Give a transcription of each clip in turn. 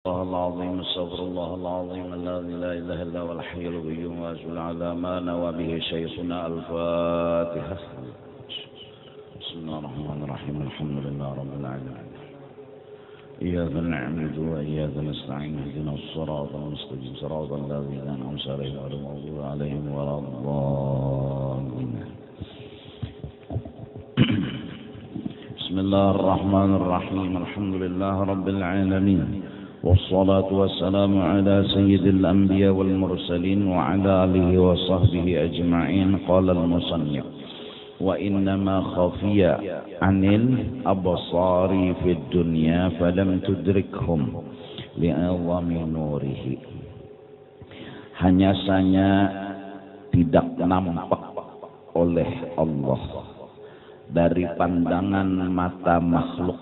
الله العظيم استغفر الله العظيم الذي لا اله الا هو الحي القيوم واشهد على ما نوى به شيخنا الفاتحه. بسم الله الرحمن الرحيم الحمد لله رب العالمين اياك نعبد واياك نستعين اهدنا الصراط المستقيم صراط الذين انعمت عليهم غير المغضوب عليهم ولا الضالين. بسم الله الرحمن الرحيم الحمد لله رب العالمين والصلاة والسلام على سيد الأنبياء والمرسلين وعلى آله وصحبه أجمعين. قال المصنف وإنما خفي عن الأبصار في الدنيا فلم تدركهم لعظم نوره. Hanya saja tidak nampak oleh Allah dari pandangan mata makhluk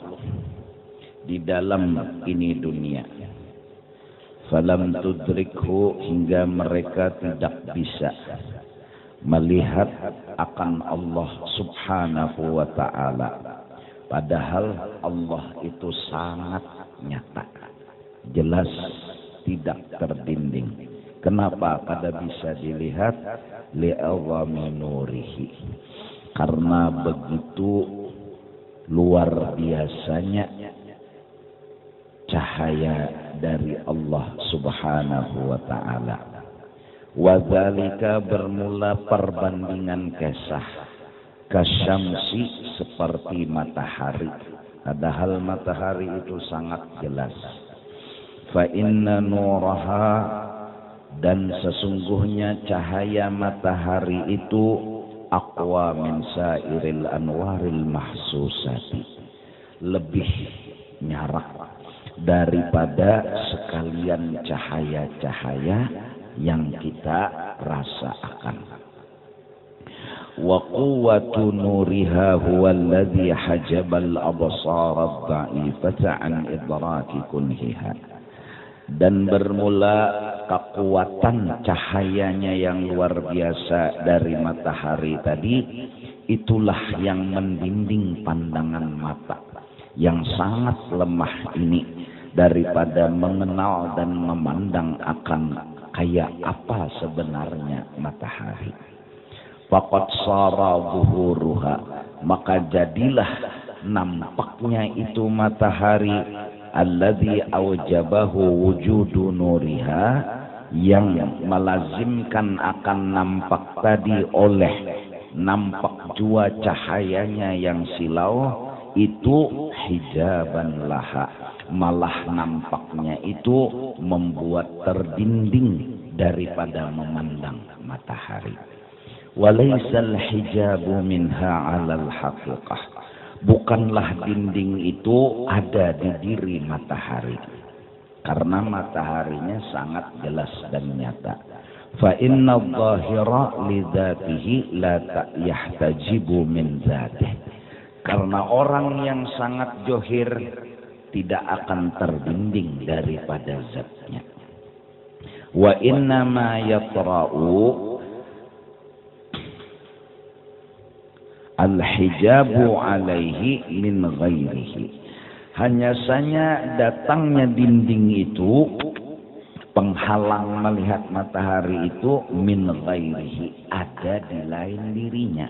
di dalam ini dunia. Falam tudrikhu, hingga mereka tidak bisa melihat akan Allah subhanahu wa ta'ala. Padahal Allah itu sangat nyata, jelas, tidak terdinding. Kenapa pada bisa dilihat? Li'awami nurihi, karena begitu luar biasanya cahaya dari Allah subhanahu wa ta'ala. Wadzalika, bermula perbandingan kisah kasyamsi, seperti matahari. Padahal matahari itu sangat jelas. Fa inna nuraha, dan sesungguhnya cahaya matahari itu aqwa min sairil anwaril mahsusati, lebih nyarak daripada sekalian cahaya-cahaya yang kita rasakan. Wa quwwatu nuriha huwa alladhi hajabal absara ad-dha'ifata an idraki kunhiha. Dan bermula kekuatan cahayanya yang luar biasa dari matahari tadi, itulah yang mendinding pandangan mata yang sangat lemah ini daripada mengenal dan memandang akan kayak apa sebenarnya matahari. Faqad sara zuhuruha, maka jadilah nampaknya itu matahari alladzi aujabahu wujudu nuriha, yang melazimkan akan nampak tadi oleh nampak jua cahayanya yang silau itu hijaban laha, malah nampaknya itu membuat terdinding daripada memandang matahari. Walaisal hijabu minha 'alal haqiqah, bukanlah dinding itu ada di diri matahari, karena mataharinya sangat jelas dan nyata. Fa inna adh-dhahira li dzatihi la yahtajibu min dzatihi, karena orang yang sangat johir tidak akan terdinding daripada zatnya. Wa inna ma yatra'u al-hijabu alaihi min ghairihi, hanya saja datangnya dinding itu, penghalang melihat matahari itu, min ghairihi, ada di lain dirinya.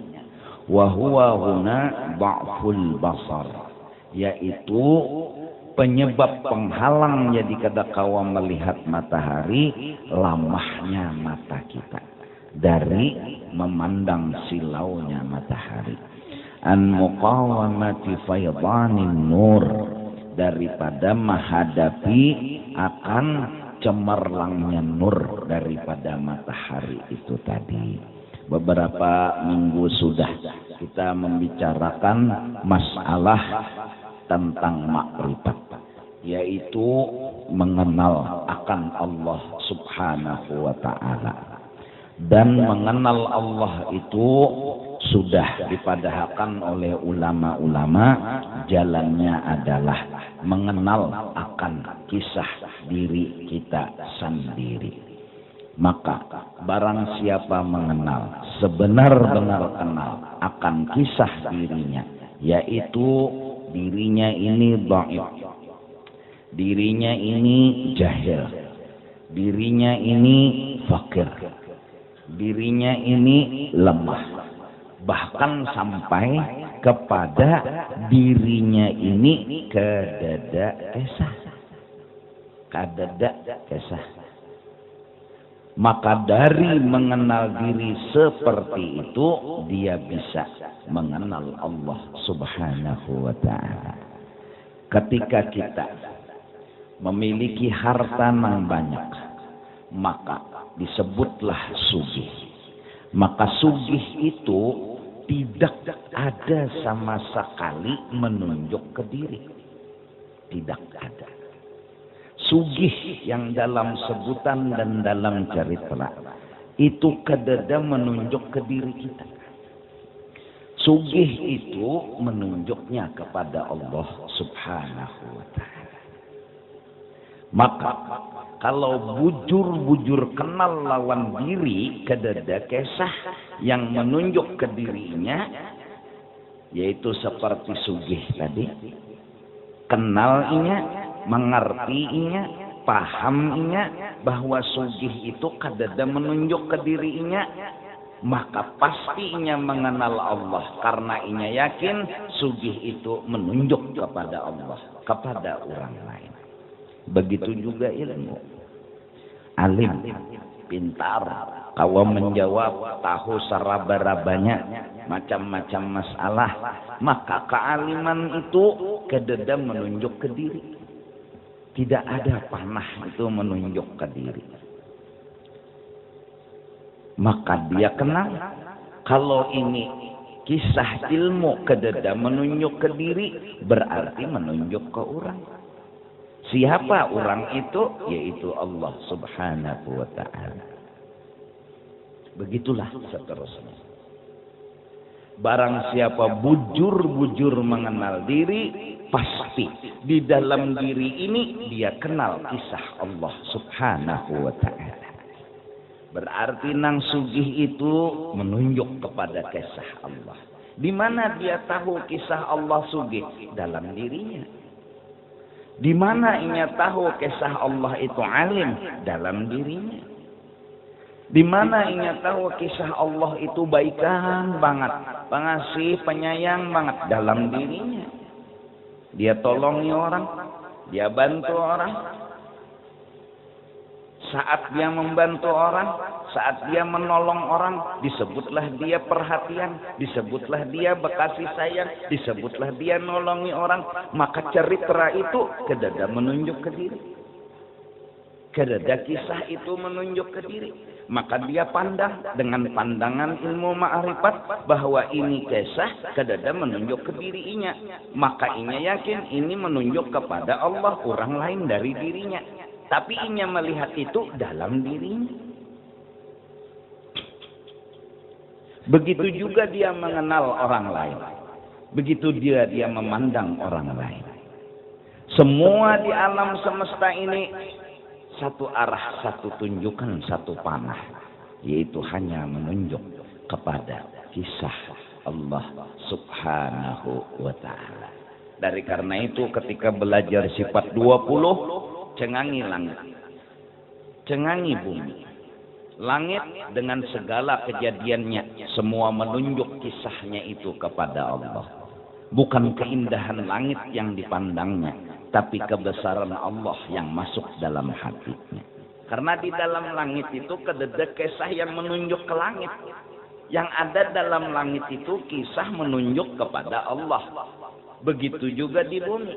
Wa huwa huna dha'ful basar, yaitu penyebab penghalang jadi kadakawa melihat matahari, lamahnya mata kita dari memandang silaunya matahari. An muqawamati faydanin nur, daripada menghadapi akan cemerlangnya nur daripada matahari itu tadi. Beberapa minggu sudah kita membicarakan masalah tentang makrifat, yaitu mengenal akan Allah subhanahu wa ta'ala. Dan mengenal Allah itu sudah dipadahkan oleh ulama-ulama, jalannya adalah mengenal akan kisah diri kita sendiri. Maka barang siapa mengenal, sebenar-benar kenal akan kisah dirinya, yaitu dirinya ini dhaif, dirinya ini jahil, dirinya ini fakir, dirinya ini lemah, bahkan sampai kepada dirinya ini kedada kesah, kadada kesah. Maka dari mengenal diri seperti itu, dia bisa mengenal Allah Subhanahu wa ta'ala. Ketika kita memiliki harta yang banyak, maka disebutlah sugih. Maka sugih itu tidak ada sama sekali menunjuk ke diri. Tidak ada. Sugih yang dalam sebutan dan dalam cerita itu kadada menunjuk ke diri kita. Sugih itu menunjuknya kepada Allah Subhanahu wa ta'ala. Maka kalau bujur-bujur kenal lawan diri kadada kesah yang menunjuk ke dirinya, yaitu seperti sugih tadi, kenalnya, mengertiinya, pahamnya bahwa sugih itu kadada menunjuk ke dirinya, maka pastinya mengenal Allah karena inya yakin sugih itu menunjuk kepada Allah, kepada orang lain. Begitu juga ilmu. Alim, pintar, kawa menjawab, tahu saraba-rabanya macam-macam masalah, maka kealiman itu kadada menunjuk ke diri. Tidak ada panah itu menunjuk ke diri. Maka dia kenal. Kalau ini kisah ilmu kadada menunjuk ke diri, berarti menunjuk ke orang. Siapa orang itu? Yaitu Allah Subhanahu wa ta'ala. Begitulah seterusnya. Barang siapa bujur-bujur mengenal diri, pasti di dalam diri ini dia kenal kisah Allah Subhanahu wa ta'ala. Berarti nang sugih itu menunjuk kepada kisah Allah. Di mana dia tahu kisah Allah sugih? Dalam dirinya. Di mana inya tahu kisah Allah itu alim? Dalam dirinya. Di mana inya tahu kisah Allah itu baikan banget, pengasih, penyayang banget? Dalam dirinya. Dia tolongi orang, dia bantu orang. Saat dia membantu orang, saat dia menolong orang, disebutlah dia perhatian, disebutlah dia bekasih sayang, disebutlah dia nolongi orang. Maka cerita itu kadada menunjuk ke diri. Kadada kisah itu menunjuk ke diri. Maka dia pandang dengan pandangan ilmu ma'rifat bahwa ini kisah kadada menunjuk ke dirinya. Maka inya yakin ini menunjuk kepada Allah, orang lain dari dirinya. Tapi inya melihat itu dalam dirinya. Begitu juga dia mengenal orang lain. Begitu dia memandang orang lain. Semua di alam semesta ini satu arah, satu tunjukan, satu panah, yaitu hanya menunjuk kepada kisah Allah Subhanahu wa ta'ala. Dari karena itu ketika belajar sifat 20, cengangi langit, cengangi bumi. Langit dengan segala kejadiannya semua menunjuk kisahnya itu kepada Allah. Bukan keindahan langit yang dipandangnya, tapi kebesaran Allah yang masuk dalam hatinya. Karena di dalam langit itu kadada kisah yang menunjuk ke langit. Yang ada dalam langit itu kisah menunjuk kepada Allah. Begitu juga di bumi.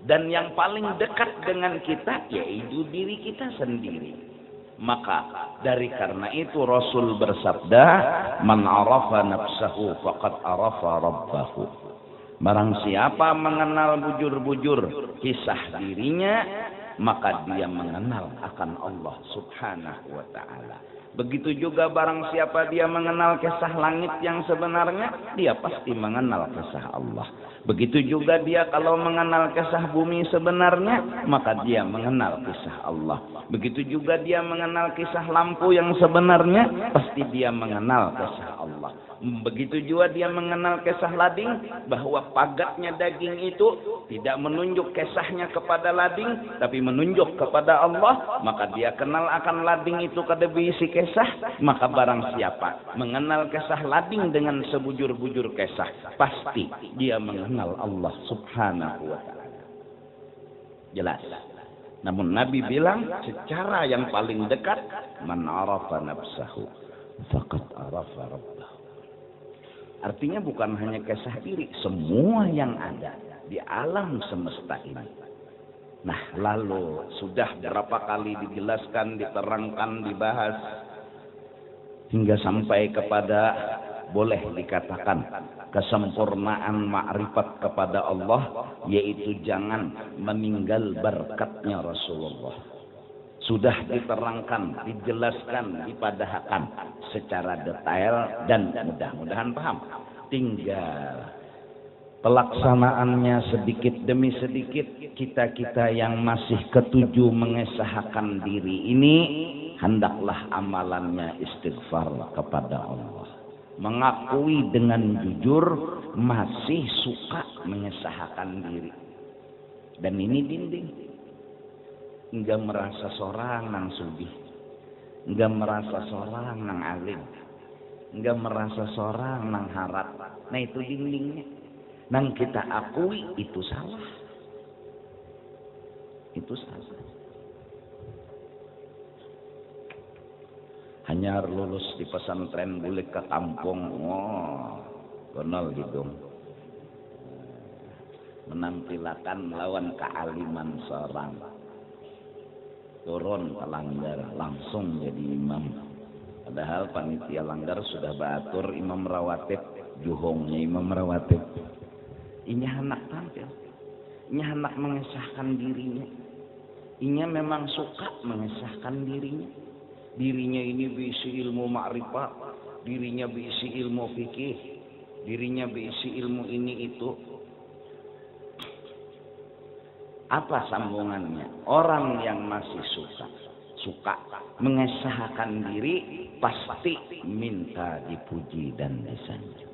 Dan yang paling dekat dengan kita yaitu diri kita sendiri. Maka dari karena itu Rasul bersabda, "Man arafa nafsahu faqad arafa rabbahu." Barang siapa mengenal bujur-bujur kisah dirinya, maka dia mengenal akan Allah Subhanahu wa ta'ala. Begitu juga barang siapa dia mengenal kisah langit yang sebenarnya, dia pasti mengenal kisah Allah. Begitu juga dia kalau mengenal kisah bumi sebenarnya, maka dia mengenal kisah Allah. Begitu juga dia mengenal kisah lampu yang sebenarnya, pasti dia mengenal kisah Allah. Begitu juga dia mengenal kisah lading, bahwa pagatnya daging itu tidak menunjuk kisahnya kepada lading, tapi menunjuk kepada Allah. Maka dia kenal akan lading itu kada berisi kisah. Maka barang siapa mengenal kisah lading dengan sebujur-bujur kisah, pasti dia mengenal Allah subhanahu wa ta'ala. Jelas. Namun Nabi bilang secara yang paling dekat, man arafa nafsahu faqad arafa rabbahu. Artinya bukan hanya kisah diri, semua yang ada di alam semesta ini. Nah, lalu sudah berapa kali dijelaskan, diterangkan, dibahas, hingga sampai kepada boleh dikatakan kesempurnaan makrifat kepada Allah, yaitu jangan meninggal berkatnya Rasulullah. Sudah diterangkan, dijelaskan, dipadahkan secara detail dan mudah-mudahan paham. Tinggal pelaksanaannya sedikit demi sedikit. Kita-kita yang masih ketujuh mengesahkan diri ini, hendaklah amalannya istighfar kepada Allah. Mengakui dengan jujur masih suka mengesahkan diri. Dan ini dinding. Enggak merasa seorang nang sugih, enggak merasa seorang nang alim, enggak merasa seorang nang harap. Nah itu dindingnya. Nang kita akui itu salah. Itu salah. Hanya lulus di pesantren boleh ke kampung, oh, kenal hidung. Menampilkan melawan kealiman seorang. Turun ke langgar langsung jadi imam. Padahal panitia langgar sudah beratur imam rawatib, juhongnya imam rawatib. Ini anak tampil, ini anak mengesahkan dirinya. Ini memang suka mengesahkan dirinya. Dirinya ini berisi ilmu ma'rifat, dirinya berisi ilmu fikih, dirinya berisi ilmu ini itu. Apa sambungannya? Orang yang masih suka mengesahkan diri, pasti minta dipuji dan disanjung.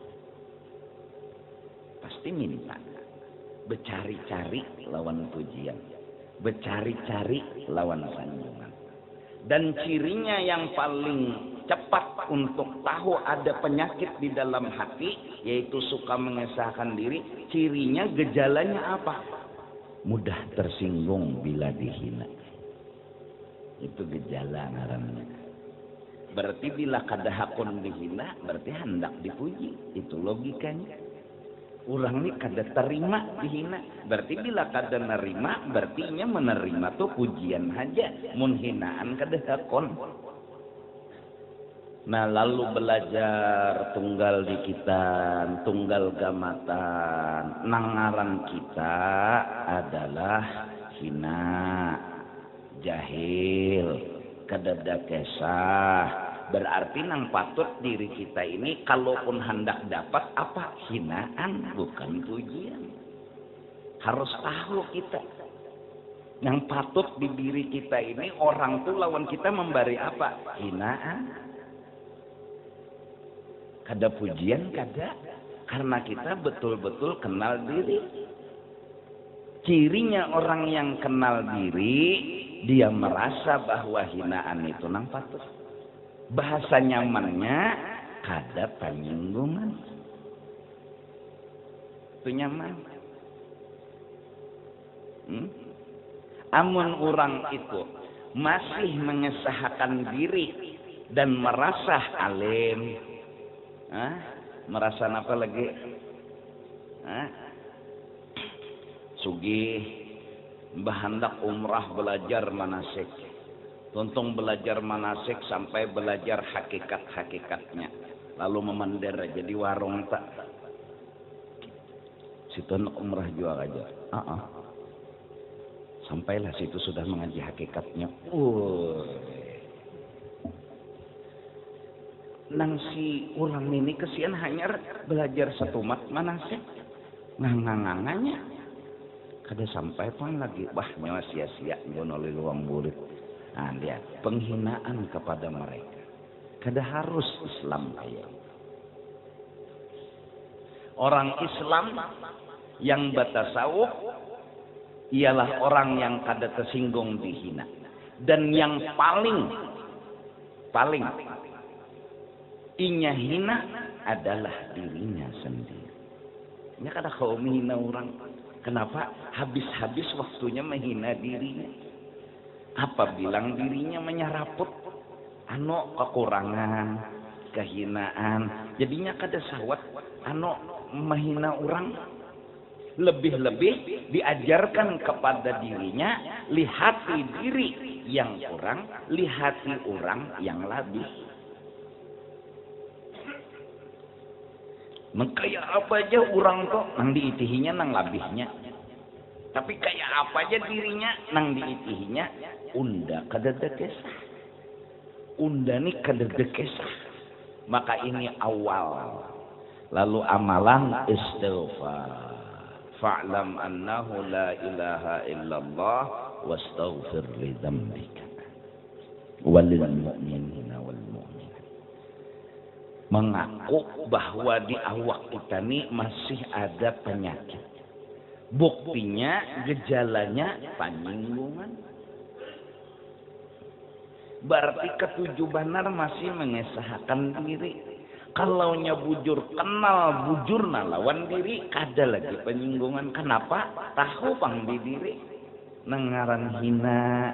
Pasti minta. Bercari-cari lawan pujian, bercari-cari lawan sanjungan. Dan cirinya yang paling cepat untuk tahu ada penyakit di dalam hati, yaitu suka mengesahkan diri. Cirinya, gejalanya apa? Mudah tersinggung bila dihina. Itu gejala ngarannya. Berarti bila kada hakun dihina, berarti hendak dipuji. Itu logikanya. Orang ini kada terima dihina. Berarti bila kada nerima, berarti nya menerima tuh pujian aja. Mun hinaan kada hakun. Nah lalu belajar tunggal dikitan, tunggal gamatan. Nangaran kita adalah hina, jahil, kadada kesah. Berarti nang patut diri kita ini kalaupun hendak dapat apa? Hinaan, bukan pujian. Harus tahu kita. Yang patut di diri kita ini orang tuh lawan kita memberi apa? Hinaan. Kada pujian, kada. Karena kita betul-betul kenal diri. Cirinya orang yang kenal diri, dia merasa bahwa hinaan itu nang patut. Bahasa nyamannya, kada penyinggungan. Itu nyaman. Amun orang itu masih mengesahkan diri dan merasa alim, merasa apa lagi? Sugih, bahandak umrah belajar manasik. Tuntung belajar manasik sampai belajar hakikat-hakikatnya. Lalu memandar jadi warung tak. Situ umrah jual aja. Sampailah situ sudah mengaji hakikatnya. Nang si ulang ini kesian hanya belajar satu mat manasik. Ngangangangannya. Kada sampai pun lagi. Wah nyawa sia-sia. Nyono luang bulit. Nah lihat. Penghinaan kepada mereka. Kada harus Islam kayak. Orang Islam yang bertasawuf ialah orang yang kada tersinggung dihina. Dan yang paling inya hina adalah dirinya sendiri. Ini kada kau menghina orang. Kenapa? Habis-habis waktunya menghina dirinya. Apa bilang dirinya menyeraput kekurangan, kehinaan. Jadinya kada sawat menghina orang. Lebih-lebih diajarkan kepada dirinya, lihati diri yang kurang, lihati orang yang lebih. Kayak apa aja orang tuh nang diitihinya nang labihnya. Tapi kayak apa aja dirinya nang diitihinya unda kada dekesah. Unda ni kada dekesah. Maka ini awal. Lalu amalan istighfar. Fa'lam annahu la ilaha illallah wastaghfir li dzambika walil mu'minina wal mu'minat. Mengaku bahwa di awak kita ini masih ada penyakit. Buktinya gejalanya penyinggungan. Berarti ketujuh benar masih mengesahkan diri. Kalau nya bujur kenal bujur lawan diri kada lagi penyinggungan. Kenapa? Tahu pang di diri nengaran hina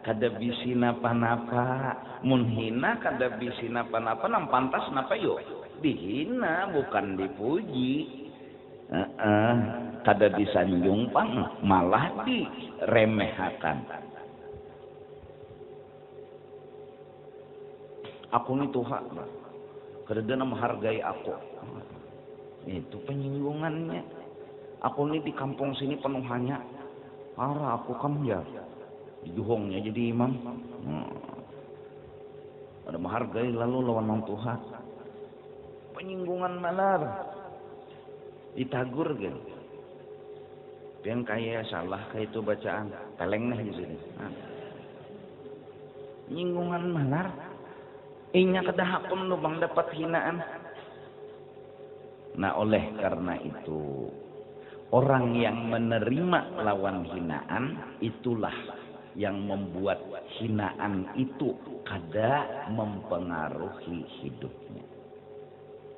kada bisi napa-napa. Mun hina kada bisi napa-napa nang pantas napa yo dihina bukan dipuji. Kada disanjung pang malah diremehkan. Aku ni Tuhan kada menghargai aku. Itu penyinggungannya. Aku ini di kampung sini penuhannya. Arah aku kamu ya. Dijuhongnya jadi imam. Ada menghargai lalu lawan orang Tuhan. Penyinggungan malar. Ditagur gitu. Yang kaya salah kayak itu bacaan. Teleng nih di sini. Penyinggungan malar. Inya kedahapun lubang dapat hinaan. Nah oleh karena itu orang yang menerima lawan hinaan itulah yang membuat hinaan itu kada mempengaruhi hidupnya.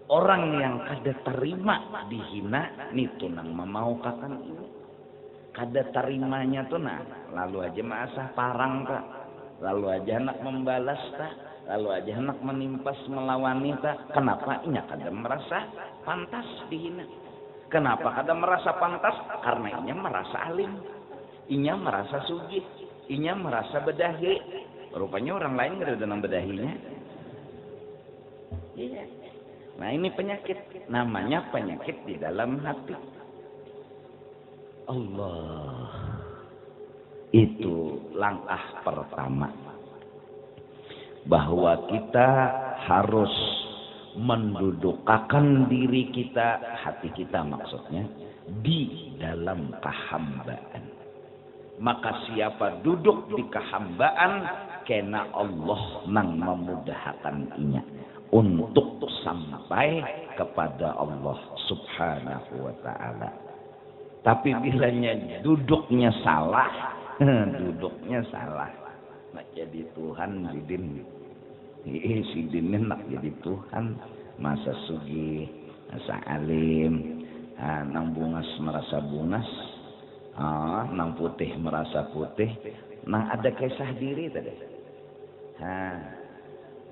Orang yang kada terima dihina nitu nang memaukakan ini. Kada terimanya tuh lalu aja maasah parang tak, lalu aja anak membalas tak. Lalu aja hendak menimpas melawan kita. Kenapa? Inya kada merasa pantas dihina. Kenapa kada merasa pantas? Karena inya merasa alim. Inya merasa sugih. Inya merasa bedahi. Rupanya orang lain kada dalam bedahinya. Iya. Nah ini penyakit. Namanya penyakit di dalam hati. Allah. Itu langkah pertama. Bahwa kita harus mendudukkan diri kita, hati kita maksudnya, di dalam kehambaan. Maka siapa duduk di kehambaan, kena Allah nang memudahkan inya untuk sampai kepada Allah subhanahu wa ta'ala. Tapi bilanya duduknya salah, nak jadi Tuhan Sidin. Sidin nak jadi Tuhan. Masa sugi, masa alim, nang bungas merasa bungas, nang putih merasa putih, nang ada kisah diri tadi.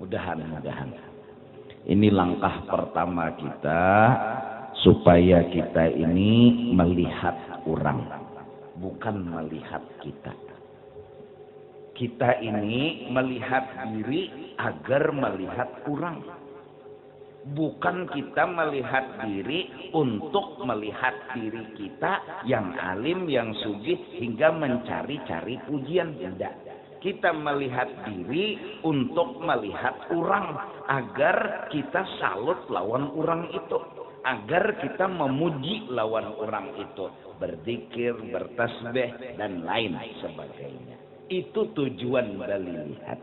Mudahan. Ini langkah pertama kita supaya kita ini melihat orang, bukan melihat kita. Kita ini melihat diri agar melihat orang. Bukan kita melihat diri untuk melihat diri kita yang alim, yang sugih hingga mencari-cari pujian. Tidak. Kita melihat diri untuk melihat orang agar kita salut lawan orang itu. Agar kita memuji lawan orang itu. Berzikir, bertasbih, dan lain sebagainya. Itu tujuan dari lihat.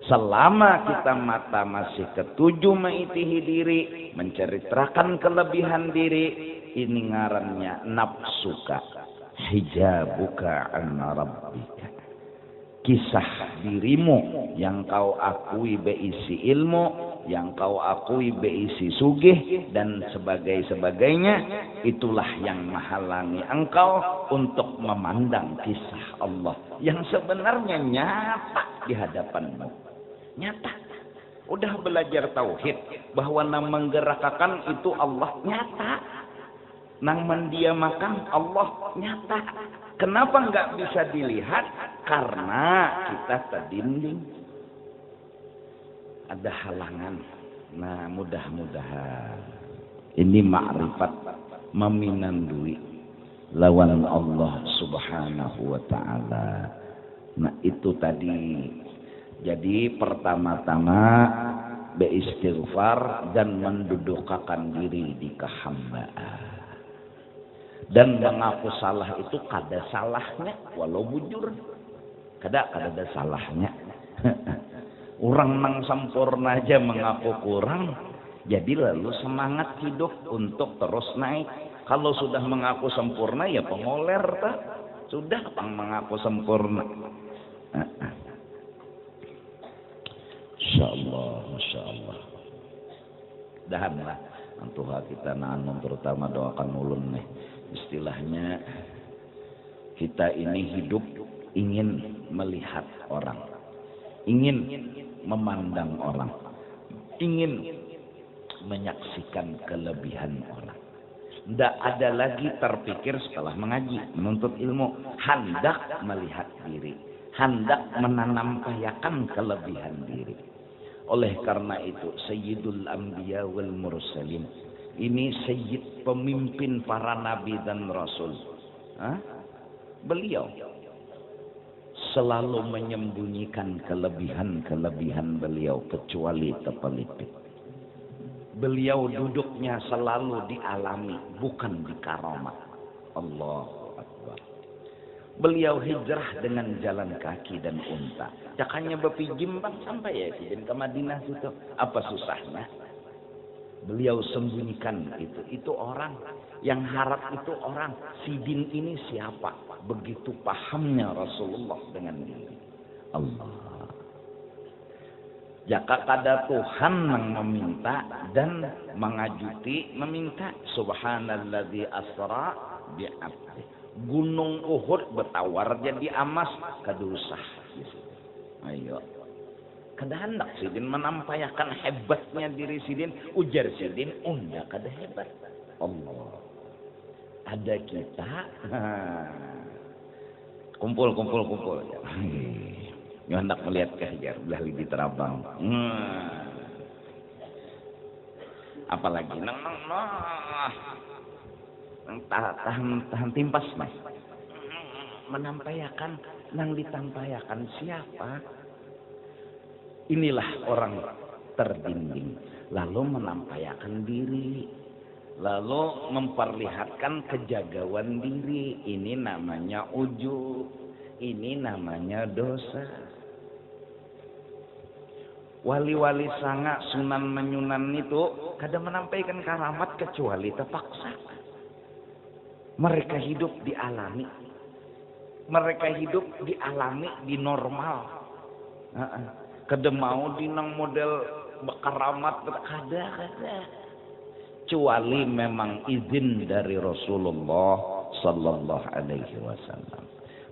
Selama kita mata masih ketujuh mengitihi diri, menceritakan kelebihan diri, ini ngarannya nafsuka, hijabuka an rabbika. Kisah dirimu yang kau akui berisi ilmu, yang kau akui berisi sugih dan sebagainya, itulah yang menghalangi engkau untuk memandang kisah Allah yang sebenarnya nyata di hadapanmu. Nyata. Udah belajar tauhid bahwa nang menggerakkan itu Allah nyata. Nang mendiamakan Allah nyata. Kenapa nggak bisa dilihat? Karena kita terdinding. Ada halangan. Nah, mudah-mudahan ini ma'rifat meminandui lawan Allah Subhanahu wa taala. Nah, itu tadi. Jadi pertama-tama beristighfar dan mendudukkan diri di kehambaan. Dan mengaku salah itu kada salahnya walau bujur. Kada ada salahnya. Orang nang sempurna aja mengaku kurang, jadi lalu semangat hidup untuk terus naik. Kalau sudah mengaku sempurna ya pengoler tak? Sudah mengaku sempurna. Insyaallah, masyaallah. Dahanlah antuha kita naanun terutama doakan ulun nih. Istilahnya kita ini hidup ingin melihat orang, ingin memandang orang, ingin menyaksikan kelebihan orang. Tidak ada lagi terpikir setelah mengaji, menuntut ilmu, hendak melihat diri, hendak menanampayakan kelebihan diri. Oleh karena itu Sayyidul Anbiya wal Mursalin, ini sayyid pemimpin para nabi dan rasul. Beliau selalu menyembunyikan kelebihan-kelebihan beliau kecuali tepelipit. Beliau duduknya selalu dialami, bukan di karamah. Allahu Akbar. Beliau hijrah dengan jalan kaki dan unta. Jakanya bepijim bang sampai ya ke Madinah itu. Apa susahnya? Beliau sembunyikan itu. Itu orang yang harap itu orang. Sidin ini siapa? Begitu pahamnya Rasulullah dengan diri. Allah. Jaka kada Tuhan yang meminta dan mengajuti meminta. Subhanalladzi asra bi'abdi. Gunung Uhud bertawar jadi amas kadusah. Ayo. Kada hendak Sidin menampakkan hebatnya diri Sidin. Ujar Sidin, unda kada hebat. Allah. Ada kita. Kumpul. Nyo hendak melihat kehajar. Belah lidi terabang. Apalagi tahan timpas mas. Menampayakan, nang ditampayakan siapa? Inilah orang terdinding, lalu menampayakan diri, lalu memperlihatkan kejagauan diri. Ini namanya ujub, ini namanya dosa. Wali-wali sanga sunan menyunan itu kadang menampaikan karamat kecuali terpaksa. Mereka hidup dialami, mereka hidup dialami di normal. Kada mau dinang model karamat kada. Kecuali memang izin dari Rasulullah sallallahu alaihi wasallam.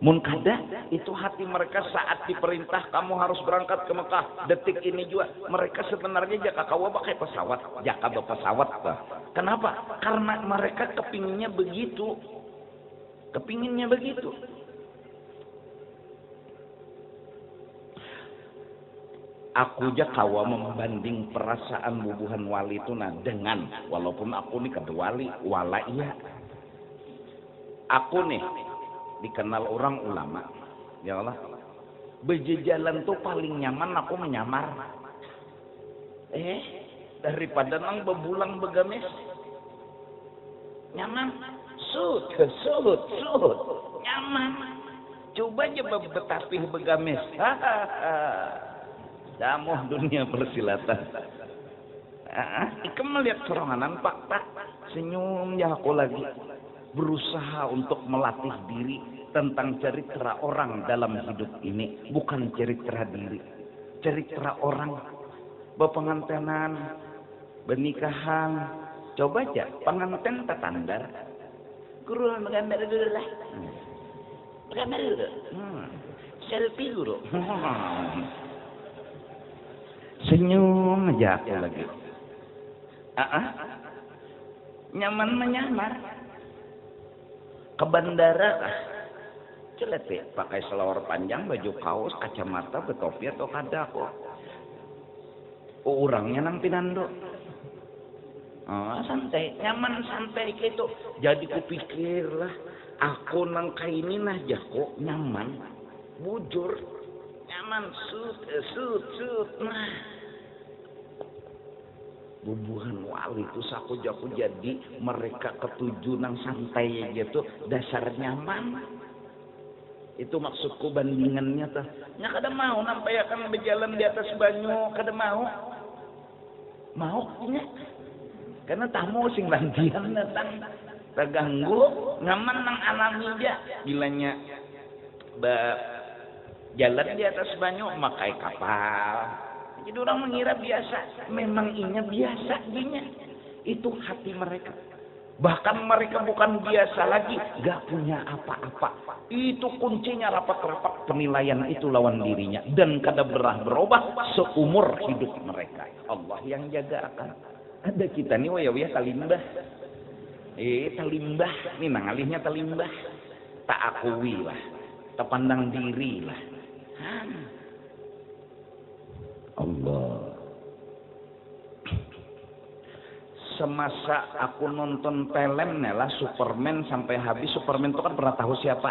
Mun kada itu hati mereka saat diperintah kamu harus berangkat ke Mekah. Detik ini juga mereka sebenarnya jaka kawa pakai pesawat, jaka berpesawat. Kenapa? Karena mereka kepinginnya begitu. Kepinginnya begitu. Aku aja kawa membanding perasaan bubuhan wali itu dengan, walaupun aku nih kada wali, wala iya. Aku nih dikenal orang ulama, ya Allah. Berjalan tuh paling nyaman aku menyamar. Daripada nang bebulang begamis. Nyaman. Sud. Nyaman. Coba aja betapih begamis. Damuh dunia persilatan. Ikam melihat serangan pak senyum ya aku lagi berusaha untuk melatih diri tentang cerita orang dalam hidup ini, bukan cerita diri, cerita orang bepengantenan, bernikahan. Coba aja pengantin tetangga guru menggambar dulu lah, menggambar dulu, selfie guru. Senyum aja aku lagi. Nyaman menyamar ke bandara celet ya, pakai selawar panjang, baju kaos, kacamata, betopi atau kada kok. Orangnya nang pinando. Santai, nyaman santai gitu. Jadi kupikir lah, aku nang kaini nah kok nyaman, bujur, nyaman, sut, nah. Bubuhan wali itu saku jaku jadi mereka ketujuh nang santai gitu, dasar nyaman. Itu maksudku bandingannya tuh. Nya kada mau nampai akan berjalan di atas banyu, kada mau. Mau nya. Karena tamu sing lantian datang terganggu, nyaman nang alami aja. Bilanya jalan di atas banyu makai kapal. Jadi orang mengira biasa, memang inya biasa dinya. Itu hati mereka. Bahkan mereka bukan biasa lagi, gak punya apa-apa. Itu kuncinya rapat-rapat penilaian itu lawan dirinya. Dan kada berubah seumur hidup mereka. Allah yang jaga akan. Ada kita nih waya talimbah. Talimbah. Ini nangalihnya talimbah. Tak akui lah. Tak pandang diri lah. Allah. Semasa aku nonton film lah Superman sampai habis. Superman itu kan pernah tahu siapa.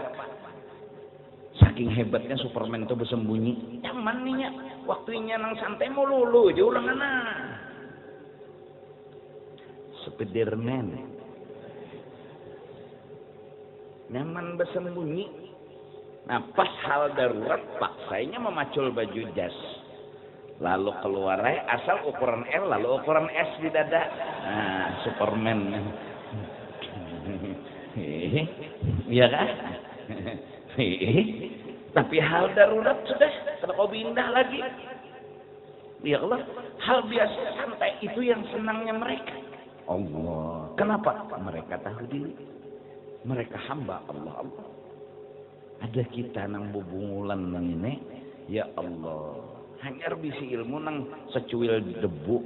Saking hebatnya Superman itu bersembunyi. Nyaman nih ya. Waktunya nang santai mau lulu aja ulang anak. Spiderman. Nyaman bersembunyi. Nah pas hal darurat paksainya memacul baju jas. Lalu keluar asal ukuran L lalu ukuran S di dada. Nah Superman. Iya kan? Tapi hal darurat sudah. Kalau kau pindah lagi. Ya Allah. Hal biasa santai itu yang senangnya mereka. Allah. Kenapa? Mereka tahu diri. Mereka hamba Allah. Ada kita nang bubungulan nang ini. Ya Allah. Hanya bisi ilmu nang secuil debu.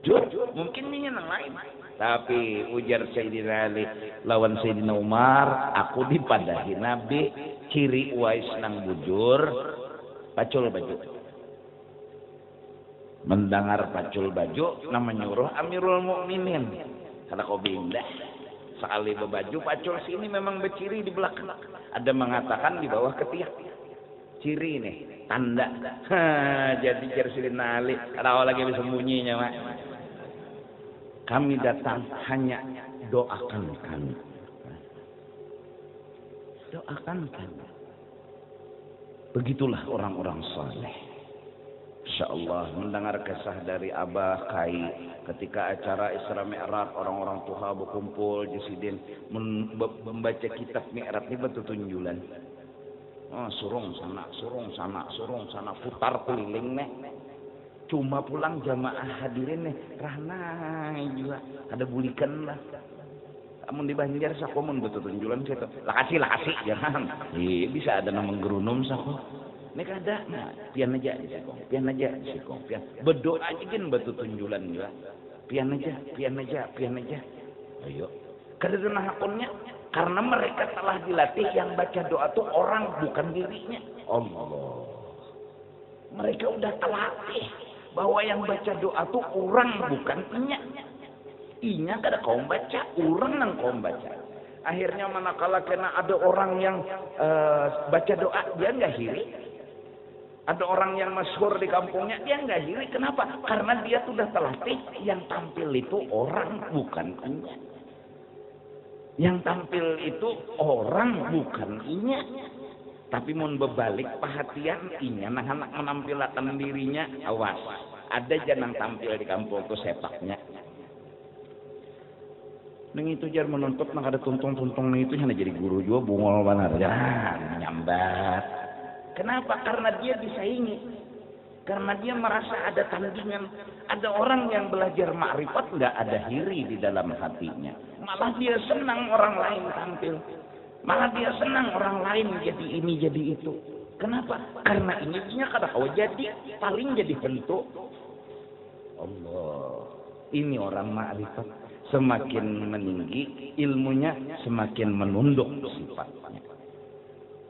bujur, mungkin ini yang lain. Tapi ujar Sayyidina Ali lawan Sayyidina Umar, aku dipadahi Nabi ciri wais nang bujur pacul baju. Mendengar pacul baju nama nyuruh Amirul Mukminin. Karena kau bindah sekali berbaju pacul sini memang berciri di belakang. Ada mengatakan di bawah ketiak. Ciri nih, tanda. Jadi Sayyidina Ali kalau lagi bersembunyinya, Mak. Kami datang hanya doakan kami. Doakan kami. Begitulah orang-orang saleh. Insyaallah mendengar kisah dari Abah Kai ketika acara Isra Mi'raj orang-orang tua berkumpul di sidin membaca kitab Mi'raj ini betul tunjulan. Oh, surung sana putar keliling nih. Cuma pulang jamaah hadirin nih ranai juga ada bulikan lah. Kamu di Banjar sakomun betul tunjulan situ. Lakasi jangan. Bisa ada nama gerunum sako. Nek ada, nah, pian aja sikong. Berdoa aja kan betul tunjulan juga. Pian aja. Ayo. Karena hakunnya karena mereka telah dilatih yang baca doa tuh orang bukan dirinya. Allah. Mereka udah terlatih bahwa yang baca doa tuh orang bukan inya. Inya kada kau baca, orang yang kau baca. Akhirnya manakala kena ada orang yang baca doa dia nggak hiri. Ada orang yang masyhur di kampungnya dia nggak hiri. Kenapa? Karena dia sudah terlatih yang tampil itu orang bukan inya. Yang tampil itu orang bukan inya. Tapi mau berbalik perhatian inya nah anak menampilkan dirinya awas. Ada janang tampil di kampungku sepaknya. Neng itu jar menuntut nang ada tuntung-tuntung itu hanya jadi guru juga bungol benar jangan nyambat. Kenapa? Karena dia disaingi. Karena dia merasa ada tandingan. Ada orang yang belajar makrifat nggak ada hiri di dalam hatinya. Malah dia senang orang lain tampil. Malah dia senang orang lain jadi ini jadi itu. Kenapa? Karena ininya kada kau jadi paling jadi bentuk. Allah. Ini orang makrifat semakin meninggi ilmunya semakin menunduk sifatnya.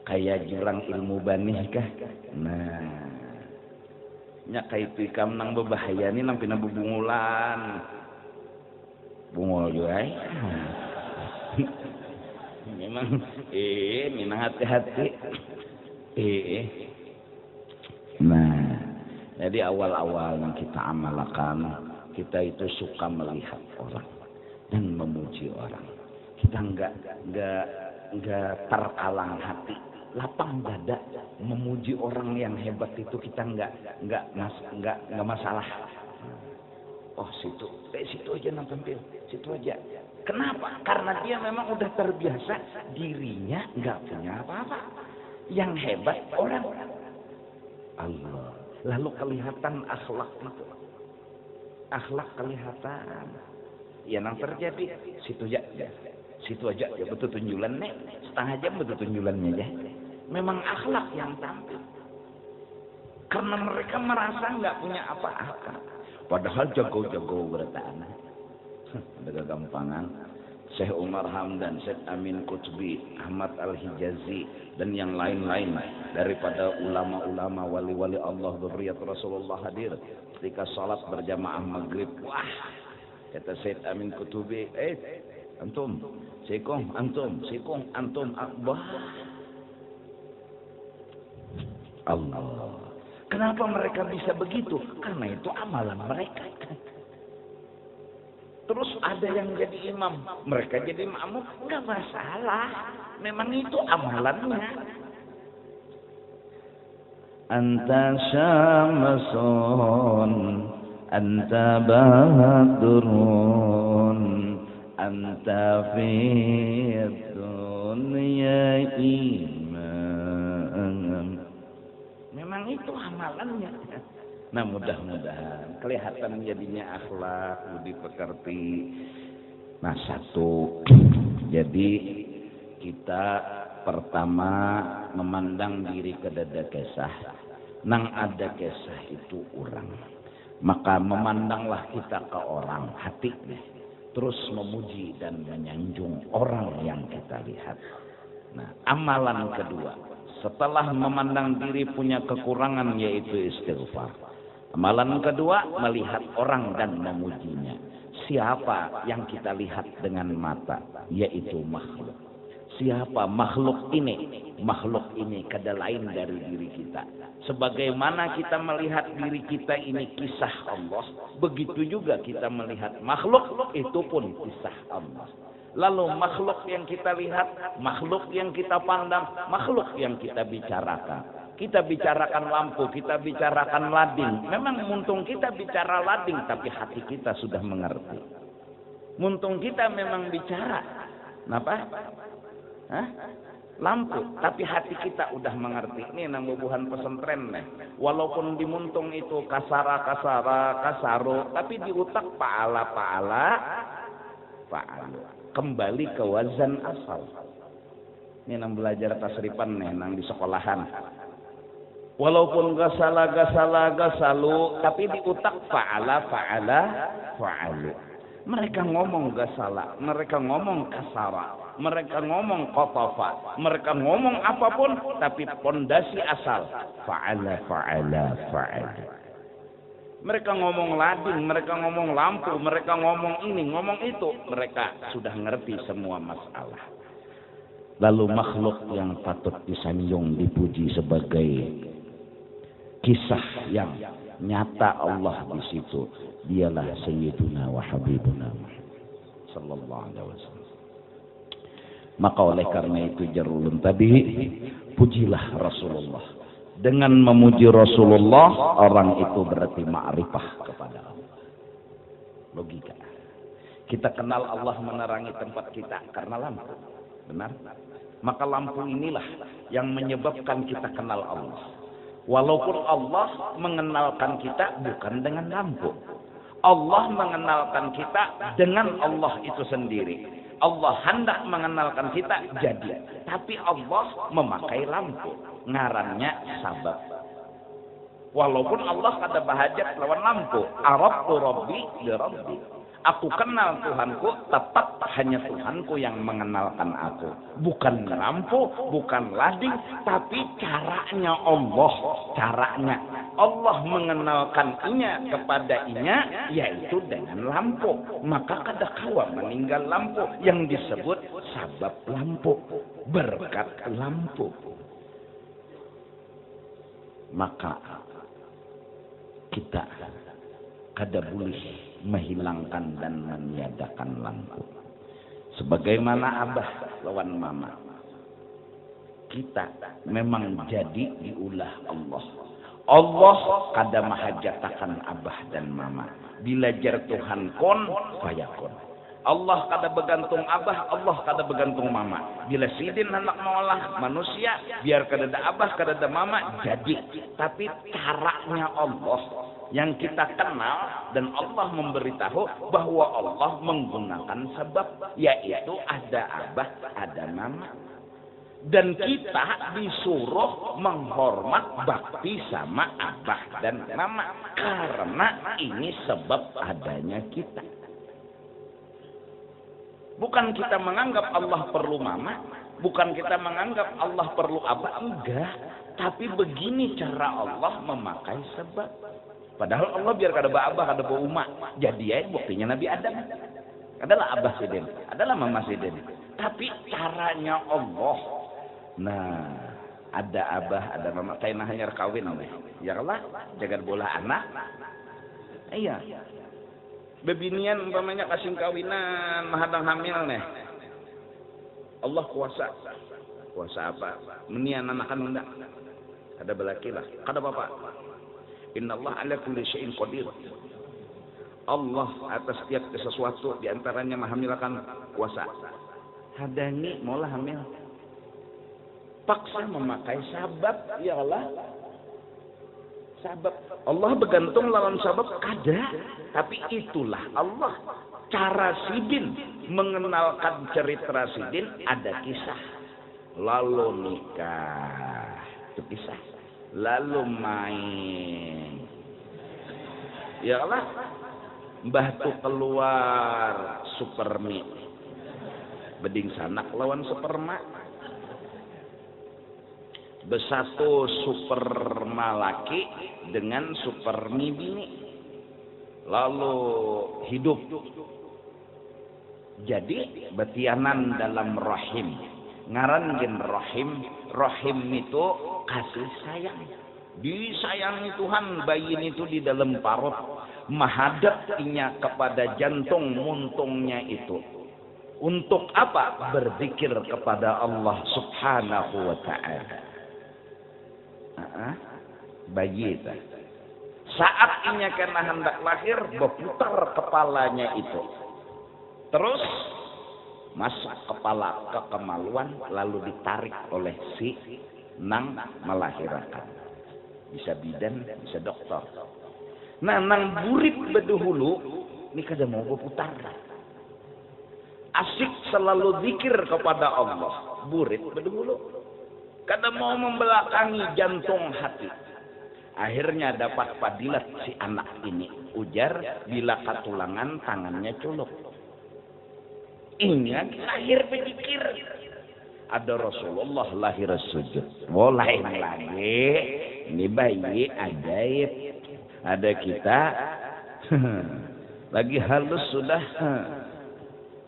Kayak jurang ilmu banih kah? Nah. Nya kaitu ikam nang berbahaya ni nang pina bubungulan. Bungol juga memang minang hati-hati. Nah, jadi awal-awal yang kita amalkan, kita itu suka melihat orang dan memuji orang. Kita enggak terkalang hati, lapang dada memuji orang yang hebat itu kita enggak masalah. Oh situ aja nang tampil, situ aja. Kenapa? Karena dia memang udah terbiasa dirinya nggak punya apa-apa. Yang hebat orang. Allah. Lalu kelihatan akhlak itu. Akhlak kelihatan. Ya yang terjadi situ aja ya betul tunjulannya. Setengah jam betul tunjulannya ya. Memang akhlak yang tampil. Karena mereka merasa nggak punya apa-apa. Padahal jago-jago bertahan. Ada gampangan. Syekh Umar Hamdan, Syekh Amin Qutbi, Ahmad Al-Hijazi dan yang lain-lain daripada ulama-ulama wali-wali Allah dzurriyyat Rasulullah hadir ketika salat berjamaah maghrib. Wah, kata Syekh Amin Qutbi, antum, sikong, antum, abah. Allah. Kenapa mereka bisa begitu? Karena itu amalan mereka. Terus ada yang jadi imam, mereka jadi makmum, enggak masalah. Memang itu amalannya. Anta syamsun, anta badrun, anta fid dunya imam. Memang itu amalannya. Nah mudah-mudahan kelihatan jadinya akhlak, budi pekerti. Nah satu, jadi kita pertama memandang diri ke dada kesah. Nang ada kesah itu orang. Maka memandanglah kita ke orang hati, terus memuji dan menyanjung orang yang kita lihat. Nah, amalan kedua, setelah memandang diri punya kekurangan yaitu istighfar. Amalan kedua, melihat orang dan memujinya. Siapa yang kita lihat dengan mata? Yaitu makhluk. Siapa makhluk ini? Makhluk ini kada lain dari diri kita. Sebagaimana kita melihat diri kita ini kisah Allah, begitu juga kita melihat makhluk itu pun kisah Allah. Lalu makhluk yang kita lihat, makhluk yang kita pandang, makhluk yang kita bicarakan. Kita bicarakan lampu, kita bicarakan lading. Memang muntung kita bicara lading, tapi hati kita sudah mengerti. Muntung kita memang bicara, kenapa? Lampu, tapi hati kita udah mengerti. Ini nang bubuhan pesantren nih. Walaupun di muntung itu kasaro, tapi di otak paala. Kembali ke wazan asal. Ini nang belajar tasrifan nih, nang di sekolahan. Walaupun gasalu, tapi di otak fa'alu. Mereka ngomong gasala, mereka ngomong kasara, mereka ngomong qatafa, mereka ngomong apapun, tapi pondasi asal fa'ala. Mereka ngomong lading, mereka ngomong lampu, mereka ngomong ini, ngomong itu, mereka sudah ngerti semua masalah. Lalu makhluk yang patut disanjung, dipuji sebagai kisah yang nyata Allah di situ, dialah Sayyiduna wa Habibuna sallallahu alaihi wasallam. Maka oleh karena itu jarulun tadi, pujilah Rasulullah. Dengan memuji Rasulullah, orang itu berarti ma'rifah kepada Allah. Logika. Kita kenal Allah menerangi tempat kita karena lampu. Benar? Maka lampu inilah yang menyebabkan kita kenal Allah. Walaupun Allah mengenalkan kita bukan dengan lampu. Allah mengenalkan kita dengan Allah itu sendiri. Allah hendak mengenalkan kita jadi. Tapi Allah memakai lampu. Ngarannya sabab. Walaupun Allah kada bahajat lawan lampu. Arabtu Rabbi li Rabbi. Aku kenal Tuhanku, tetap hanya Tuhanku yang mengenalkan aku. Bukan lampu, bukan lading, tapi caranya Allah. Caranya Allah mengenalkan inya kepada inya, yaitu dengan lampu. Maka kada kawa meninggal lampu yang disebut sabab lampu, berkat lampu. Maka kita kada boleh menghilangkan dan meniadakan lampu. Sebagaimana abah lawan mama, kita memang jadi diulah Allah. Allah kada mahajatakan abah dan mama. Bila jar Tuhan kon fayakun. Allah kada bergantung abah, Allah kada bergantung mama. Bila sidin hendak mengolah manusia, biar kada ada abah, kada ada mama, jadi. Tapi caranya Allah yang kita kenal, dan Allah memberitahu bahwa Allah menggunakan sebab, yaitu ada abah, ada mama. Dan kita disuruh menghormat bakti sama abah dan mama, karena ini sebab adanya kita. Bukan kita menganggap Allah perlu mama, bukan kita menganggap Allah perlu abah, enggak. Tapi begini cara Allah memakai sebab. Padahal Allah biar kada abah, kada umat. Jadi ya buktinya Nabi Adam adalah abah sidin, adalah mama sidin. Tapi caranya Allah. Nah, ada abah, ada mama. Kayak hanya kawin oleh. Ya Allah, jaga bola anak. Iya. Bebinian umpamanya kasih kawinan, mahadang hamil nih. Allah kuasa. Kuasa apa? Menian anakan enggak. Ada belaki lah. Kada bapak. Inna Allah ala kulli syai'in qadir. Allah atas setiap sesuatu, diantaranya menghamilkan kuasa. Hadangi maulah hamil. Paksa memakai sabab, ya Allah. Sabab. Allah bergantung lawan sabab kada. Tapi itulah Allah. Cara sidin mengenalkan cerita sidin ada kisah. Lalu nikah. Itu kisah. Lalu main. Ya Allah, mbah tuh keluar supermi. Beding sanak lawan superma. Besatu superma laki dengan supermi bini. Lalu hidup. Jadi betianan dalam rahim. Ngaran gen rahim. Rahim itu kasih sayang. Disayangi Tuhan bayi itu di dalam parut, menghadapnya kepada jantung muntungnya itu. Untuk apa? Berzikir kepada Allah Subhanahu wa Ta'ala. Bayi itu. Saat inya kena hendak lahir, berputar kepalanya itu. Terus masuk kepala ke kemaluan, lalu ditarik oleh si nang melahirkan. Bisa bidan, bisa dokter. Nah, nang burit bedahulu, ini kada mau berputar. Asik selalu zikir kepada Allah. Burit bedahulu. Kada mau membelakangi jantung hati. Akhirnya dapat fadilat si anak ini. Ujar, bila katulangan tangannya culuk. Ingat lahir berzikir. Ada Rasulullah lahir sujud. Oh, lain lagi. Ini bayi ajaib. Ada kita lagi halus sudah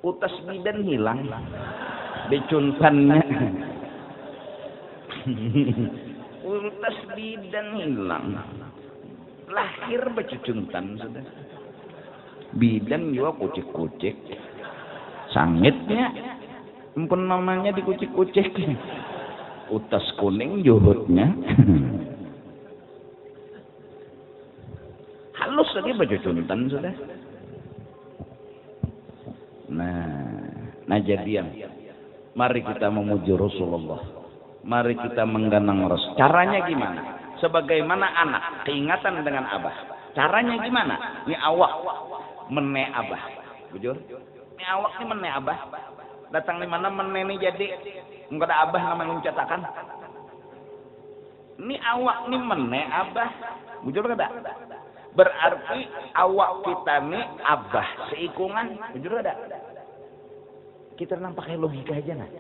utas bidan hilang. Becuntannya. Utas bidan hilang. Lahir becuntan sudah. Bidan juga kucik-kucik. Sangitnya. Ampun namanya dikucik-kucik. Utas kuning juhutnya. Halus lagi baju cuntan sudah. Nah jadian. Mari kita memuji Rasulullah. Mari kita mengganang Rasul. Caranya gimana? Sebagaimana anak keingatan dengan abah. Caranya gimana? Ini awak mene abah. Bujur? Ini awak ini mene abah. Datang di mana mene ini jadi enggak ada abah namanya mencetakan. Ini awak ini mene abah. Bujur kada? Berarti awak kita nih abah seikungan. Jujur ada. Kita nampak kayak logika aja nggak?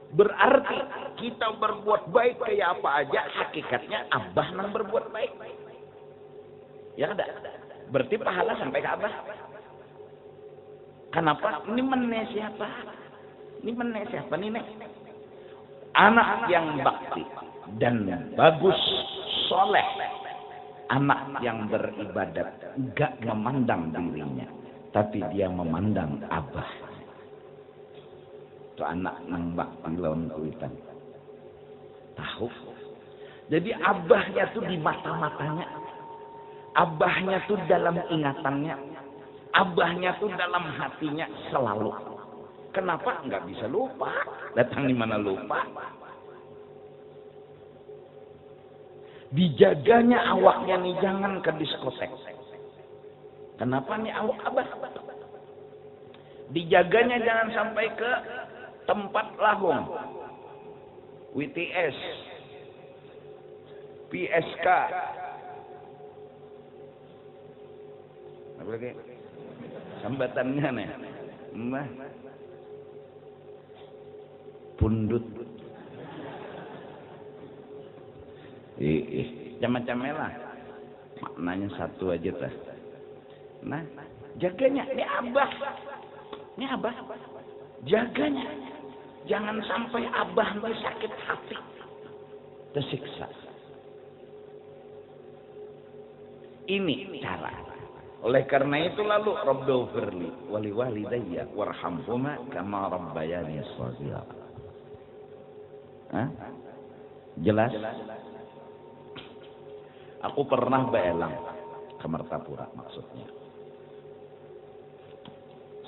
Berarti kita berbuat baik kayak apa aja, hakikatnya abah nang berbuat baik. Ya ada. Berarti pahala sampai ke abah. Kenapa? Ini mene siapa? Ini mene siapa nih nek? Anak yang bakti dan bagus, soleh. Anak yang beribadat enggak memandang dirinya, tapi dia memandang abah. Itu anak nang bakti lawan kuitan. Tahu? Jadi abahnya tuh di mata-matanya. Abahnya tuh dalam ingatannya. Abahnya tuh dalam hatinya selalu. Kenapa? Enggak bisa lupa. Datang di mana lupa? Dijaganya awaknya nih, jangan ke diskotek. Kenapa nih awak abah? Dijaganya jangan sampai ke tempat lahung, WTS, PSK, apa lagi? Sambatannya nih, pundut. Macam-macam lah. Maknanya satu aja tah. Nah, jaganya ini abah. Ini abah. Jaganya. Jangan sampai abah nanti sakit hati. Tersiksa. Ini cara. Oleh karena itu lalu Rabbighfirli wa liwalidayya warhamhuma kama rabbayani shaghira. Jelas? Aku pernah beelang ke Martapura maksudnya.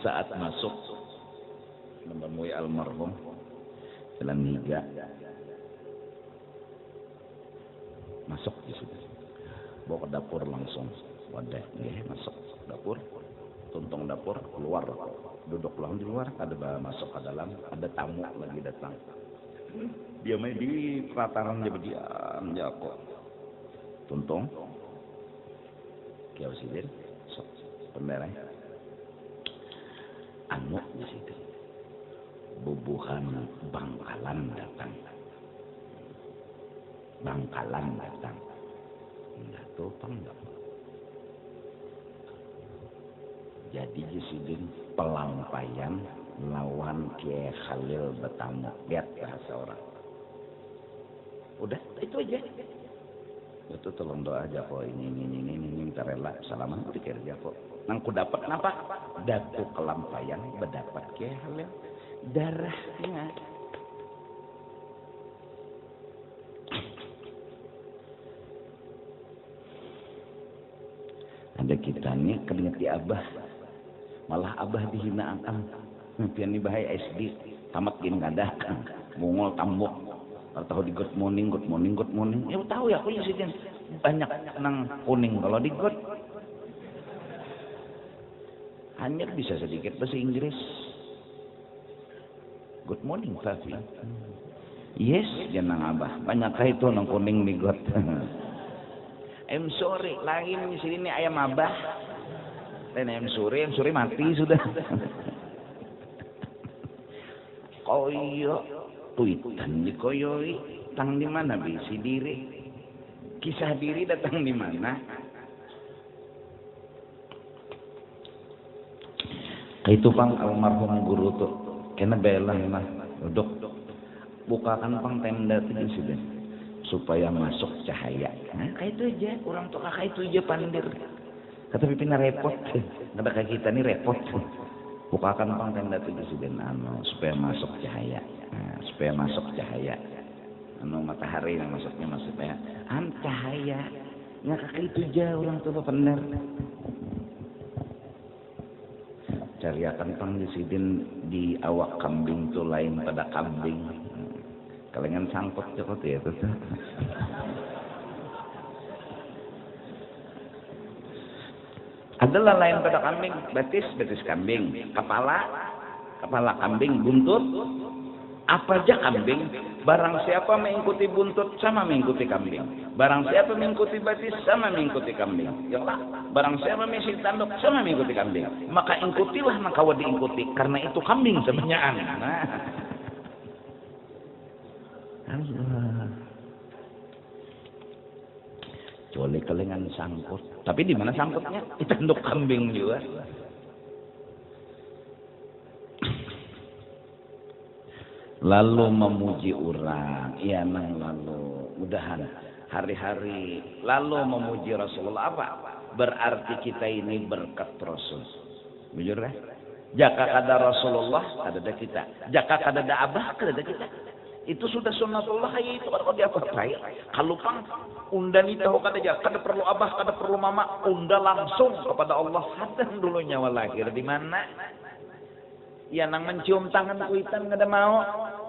Saat masuk menemui almarhum Jalan Niga, masuk di situ, bawa ke dapur langsung, wadah, masuk dapur, tuntung dapur, keluar, duduk langsung di luar, ada masuk ke dalam, ada tamu lagi datang. Dia main di pelataran dia berdiam, kok. Tuntung, kieu sidin sok pembereh anu di situ bubuhan Bangkalan datang enggak tuh enggak jadi Sidin pelampaian lawan Kiai Khalil Betamu lihat bahasa orang udah itu aja itu tolong doa aja kok ini minta rela salaman ku dikerja kok nangku dapat kenapa datu kelampaian berdapat Kiai Khalil darahnya ada kita nih keringet di abah malah abah dihina akan pian bahaya SD tamat gini kada mungol tambok atau di good morning ya tahu ya aku sih banyak nang kuning kalau di good hanya bisa sedikit bahasa Inggris good morning Fafi yes jangan abah banyak itu nang kuning di good I'm sorry lain di sini ayam abah dan I'm sorry mati sudah koyo tuitan di koyoi tang di mana bisi diri kisah diri datang di mana itu pang almarhum guru tuh kena belang mah duduk bukakan pang tenda tuh sudah supaya masuk cahaya nah kayak itu aja orang tua kakak itu aja pandir kata pipina repot kata kayak kita nih repot bukakan pang tenda tuh sudah supaya masuk cahaya supaya masuk cahaya matahari yang masuknya maksudnya cahaya nggak kakak itu aja orang tua bener cariakan pang disidin di awak kambing tuh lain pada kambing kalengan sangkut cokot ya tuh adalah lain pada kambing betis kambing kepala kambing buntut apa aja kambing barang siapa mengikuti buntut sama mengikuti kambing barang siapa mengikuti betis sama mengikuti kambing ya Allah barang siapa mengikuti tanduk sama mengikuti kambing maka ikutilah maka diikuti karena itu kambing sebenarnya Allah coli kelengan sangkut tapi di mana sangkutnya di tanduk kambing juga lalu memuji orang iya nang lalu mudahan hari-hari lalu memuji Rasulullah apa berarti kita ini berkat Rasul jujur ya jaka kada Rasulullah kada kita jaka kada abah kada kita itu sudah sunnatullah itu kalau dia percaya kalau pang unda nih tahu kada perlu abah kada perlu mama unda langsung kepada Allah hadang dulu nyawa lahir di mana ya nang mencium tangan kuitan kada mau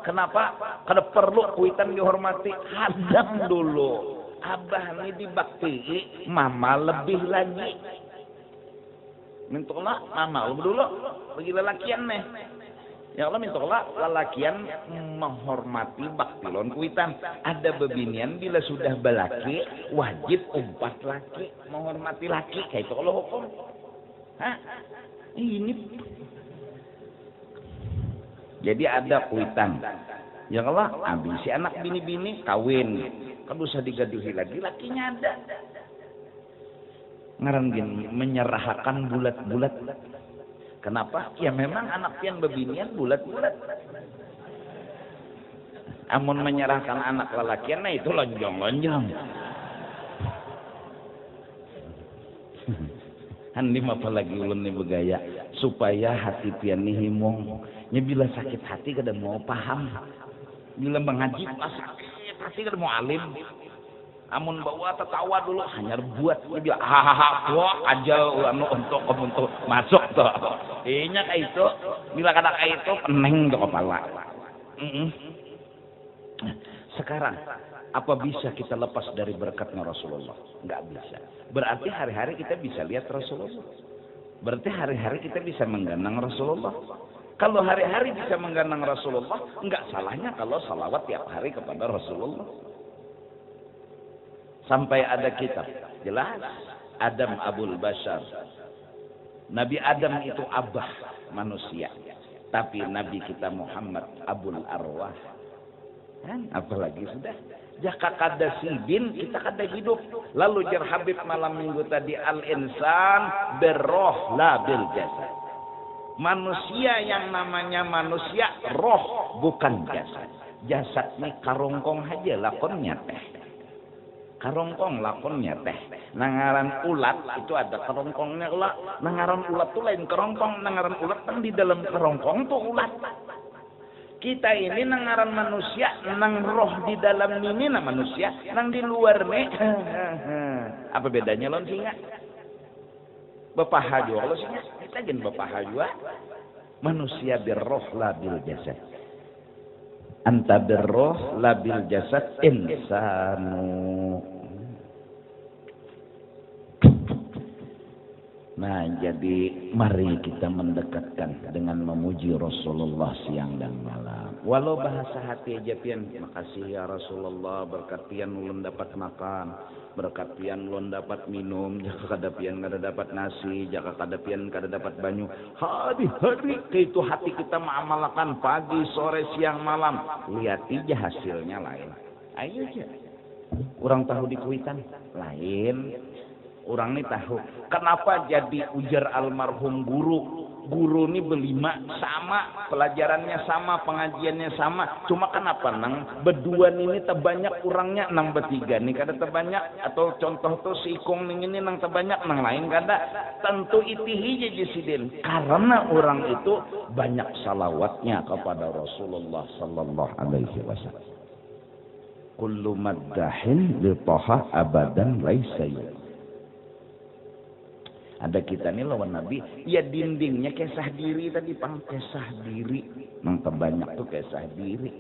kenapa kada perlu kuitan dihormati hadang dulu abah nih dibakti mama lebih lagi mintulah mama lebih dulu bagi lelakian nih ya Allah mintulah lelakian menghormati baktilon kuitan ada bebinian bila sudah belaki wajib umpat laki menghormati laki kayak itu kalau hukum ini jadi ada kuitan ya Allah si anak bini-bini kawin kan usah digaduhi lagi lakinya ada ngarangin menyerahkan bulat-bulat kenapa ya memang anak yang bebinian bulat-bulat amun menyerahkan anak lelakian nah itu lonjong-lonjong handim apalagi ulun nih begaya supaya hati pian nih himong nya bila sakit hati kada mau paham bila mengaji pas sakit hati kada mau alim amun bawa tertawa dulu hanya buat dia bilang hahaha wah aja anu untuk masuk tuh inya kayak itu bila kada kayak itu peneng tuh kepala sekarang apa bisa kita lepas dari berkatnya Rasulullah nggak bisa berarti hari-hari kita bisa lihat Rasulullah berarti hari-hari kita bisa mengganang Rasulullah kalau hari-hari bisa mengganang Rasulullah nggak salahnya kalau salawat tiap hari kepada Rasulullah sampai ada kitab jelas Adam Abul Bashar. Nabi Adam itu abah manusia. Tapi Nabi kita Muhammad Abul Arwah. Kan? Apalagi sudah. Jaka kada sidin kita kada hidup. Lalu jar Habib malam minggu tadi al-insan berroh la bil jasad. Manusia yang namanya manusia roh bukan jasad. Jasad ini karongkong aja lakonnya teh. Karongkong lakonnya teh. Nangaran ulat itu ada karongkongnya ulat. Nangaran ulat tuh lain karongkong. Nangaran ulat kan di dalam karongkong tuh ulat. Kita ini nangaran manusia, nang roh di dalam ini na manusia, nang di luar nih. Apa bedanya lon singa? Bapak hajwa lo singa. Kita jen bapak hajwa. Manusia berroh labil jasad. Anta berroh labil jasad insanu. Nah, jadi mari kita mendekatkan dengan memuji Rasulullah siang dan malam. Walau bahasa hati aja pian, makasih ya Rasulullah, berkat pian ulun dapat makan, berkat pian ulun dapat minum, jaka kada pian kada dapat nasi, jaka kada pian kada dapat banyu. Hari-hari itu hati kita mengamalkan pagi, sore, siang, malam. Lihat aja hasilnya lain. Ayo aja. Orang tahu di Kuitan lain. Orang ini tahu kenapa jadi ujar almarhum guru. Guru ini berlima sama, pelajarannya sama, pengajiannya sama. Cuma kenapa nang berdua ini terbanyak orangnya nang bertiga nih kada terbanyak, atau contoh tuh si Ikong ini nang terbanyak nang lain kada. Tentu itihi jadi sidin karena orang itu banyak salawatnya kepada Rasulullah sallallahu alaihi wasallam. Kullu maddahin li taha abadan laisa. Ada kita nih lawan Nabi, ya dindingnya kesah diri tadi, pang kesah diri. Nang terbanyak tuh kesah diri.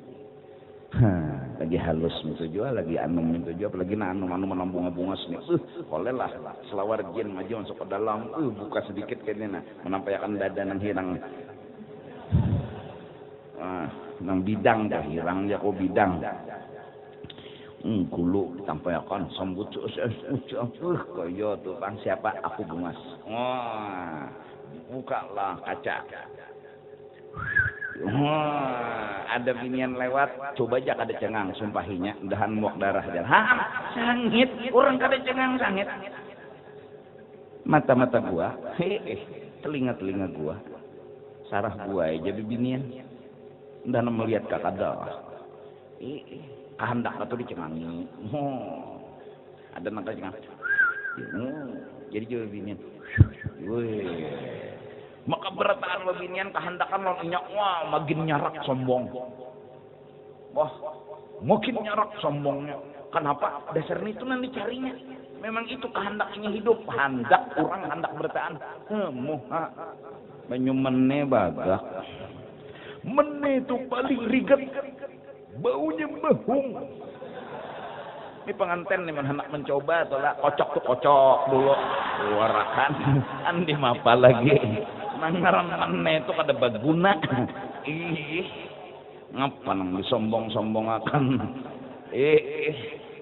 Lagi halus itu juga, lagi anum itu juga, apalagi anu bunga-bunga sini. Boleh lah, selawar jin maju masuk ke dalam, buka sedikit kayaknya, menampakkan dada nang hirang. Nang bidang dah hirang ya kok bidang. Kulu tampayakan sambut kaya tuh bang siapa aku bungas. Bukalah kaca. Ada binian lewat, coba aja kada cengang sumpahinya, dahan muak darah dan sangit, orang kada cengang sangit. Mata-mata gua, telinga-telinga gua, sarah gua aja bibinian, dan melihat kakada. Kehendak atau dicengangi. Ada mata cengang. Jadi juga binian. Maka berataan binian kehendakan lo nyak, wah makin nyarak sombong. Wah, makin nyarak sombongnya. Kenapa? Dasarnya itu nanti carinya. Memang itu kehendaknya hidup. Hendak orang hendak berataan. Muha. Banyu mene bagak. Mene itu paling riget. Baunya behung. Ini pengantin nih hendak mencoba atau lah kocok tuh kocok dulu luarakan andi apa lagi nangaran mana itu kada baguna. Ngapa nang disombong-sombong akan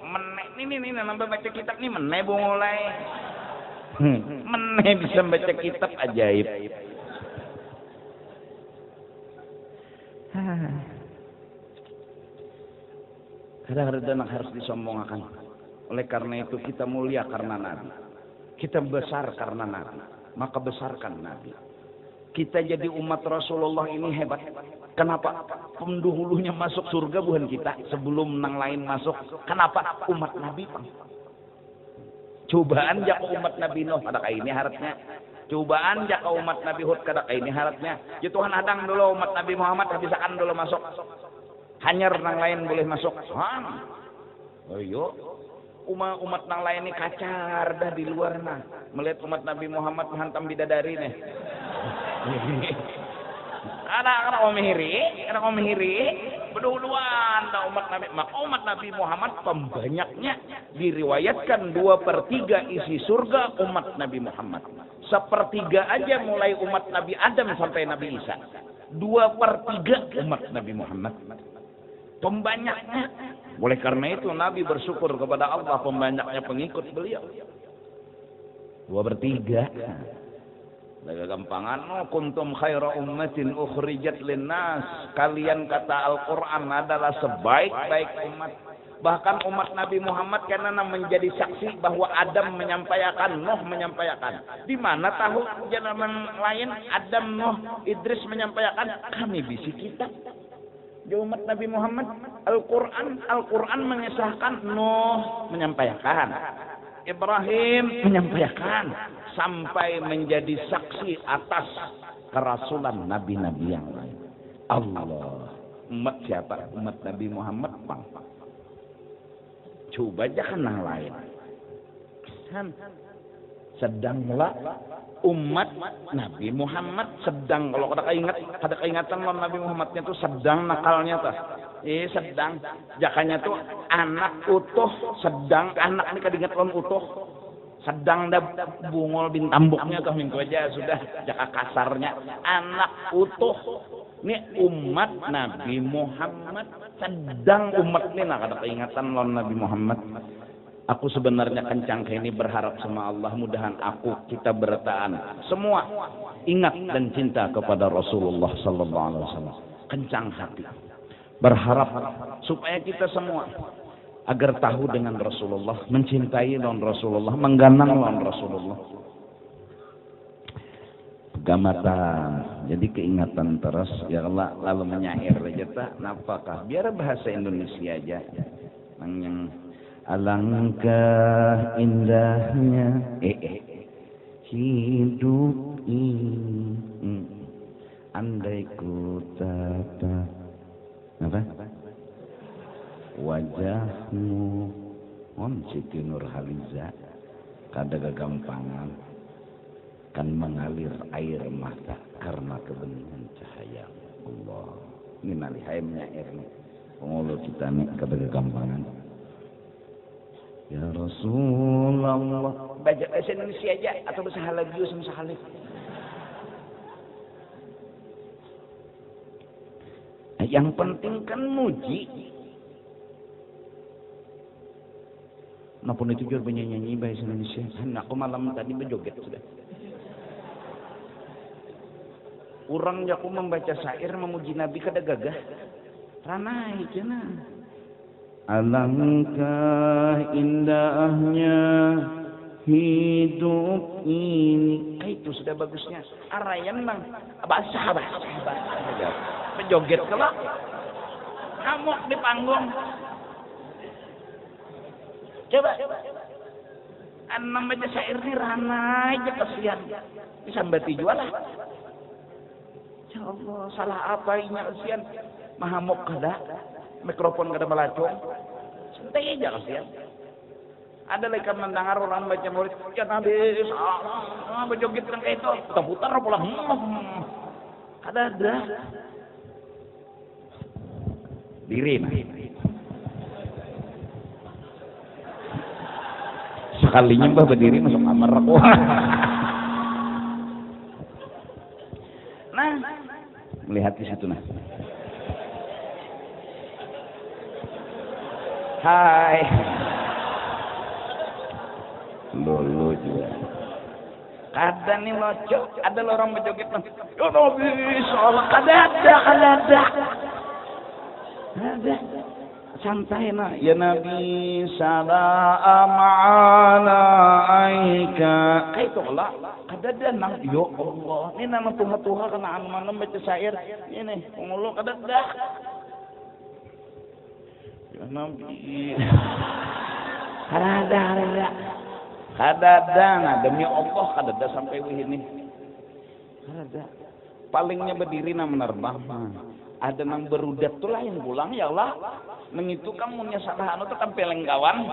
menek ini nambah baca kitab nih menek mulai menek bisa baca kitab ajaib. Kadang-kadang harus disombongkan. Oleh karena itu kita mulia karena Nabi. Kita besar karena Nabi. Maka besarkan Nabi. Kita jadi umat Rasulullah ini hebat. Kenapa? Pendahulunya masuk surga bukan kita. Sebelum nang lain masuk. Kenapa? Umat Nabi. Cobaan jaka umat Nabi Nuh. Ada ini harapnya. Cobaan jaka umat Nabi Hud. Ada ini harapnya. Ya Tuhan hadang dulu umat Nabi Muhammad. Habisakan dulu masuk. Hanya nang lain boleh masuk. Ayo, umat nang lain ini kacar dah di luar nah. Melihat umat Nabi Muhammad menghantam bidadari nih. Ada orang mihiri, berduluan dah umat Nabi. Maka umat Nabi Muhammad pembanyaknya diriwayatkan 2/3 isi surga umat Nabi Muhammad. 1/3 aja mulai umat Nabi Adam sampai Nabi Isa. 2/3 umat Nabi Muhammad. Pembanyaknya. Oleh karena itu Nabi bersyukur kepada Allah pembanyaknya pengikut beliau. Dua bertiga. Daga gampangan, kuntum khaira ummatin ukhrijat linnas. Kalian kata Al-Quran adalah sebaik-baik umat. Bahkan umat Nabi Muhammad karena menjadi saksi bahwa Adam menyampaikan, Nuh menyampaikan. Di mana tahu zaman lain Adam, Nuh, Idris menyampaikan, kami bisi kitab. Di umat Nabi Muhammad Al-Quran mengisahkan, Nuh menyampaikan, Ibrahim menyampaikan, sampai menjadi saksi atas kerasulan nabi-nabi yang lain. Allah, umat siapa? Umat Nabi Muhammad, Bang. Coba jangan yang lain. Sedanglah umat Nabi Muhammad sedang, kalau ada keingatan Nabi Muhammadnya itu sedang nakalnya tuh. Sedang jakanya tuh anak utuh, sedang anak ini kadingat utuh. Sedang dah bungol bintambuknya tuh minggu aja sudah jaka kasarnya anak utuh. Ini umat Nabi Muhammad sedang umat ini nak ada keingatan lawan Nabi Muhammad. Aku sebenarnya kencang ini berharap sama Allah mudahan kita bertaan semua ingat dan cinta kepada Rasulullah sallallahu alaihi wasallam. Kencang hati. Berharap supaya kita semua agar tahu dengan Rasulullah, mencintai lawan Rasulullah, mengganang lawan Rasulullah. Gamatan, jadi keingatan terus ya Allah, lalu menyair aja tak napakah biar bahasa Indonesia aja yang alangkah indahnya hidup ini andai ku tatap apa wajahmu Siti Nurhaliza kada gagampangan kan mengalir air mata karena kebeningan cahaya Allah. Ini nali hayam nyair nih pengolo kita nih kada gagampangan. Ya Rasulullah, baca bahasa Indonesia aja atau bahasa Halabius sama Sahalif. Yang penting kan muji. Napun itu jujur penyanyi bahasa Indonesia. Aku malam tadi berjoget sudah. Urang jaku membaca syair memuji Nabi kada gagah. Ranai cenah. Alangkah indahnya hidup ini. Itu sudah bagusnya. Arayan bang. Basah. Berjoget kelak. Ngamuk di panggung. Coba. Anam baca syair ini ranai aja kasihan. Disambati jual lah. Ya Allah, salah apa ini kasihan. Mahamuk kada. Mikrofon kada melacung. Santai aja kasihan. Ada lagi mendengar orang baca murid. Ya Nabi, berjoget kan kayak itu. Putar pulang. Kada ada. Diri nah. Sekalinya mbah berdiri masuk kamar aku. Nah, melihat di situ nah. Hai. Lulu juga. Kada nih locok, ada orang berjoget nah. Ya Nabi, sholat kada ada. Ada. Santai nak ya Nabi salam ala aika kayak itu lah kada ada nang ya Allah ini nama Tuhan kena anu baca syair ini pengulo kada ada ya Nabi kada ada nah demi Allah kada ada sampai ini kada ada palingnya berdiri nah menerbang ada nang berudat tuh lah yang pulang ya Allah nang itu kamu nya salah anu tuh kan peleng kawan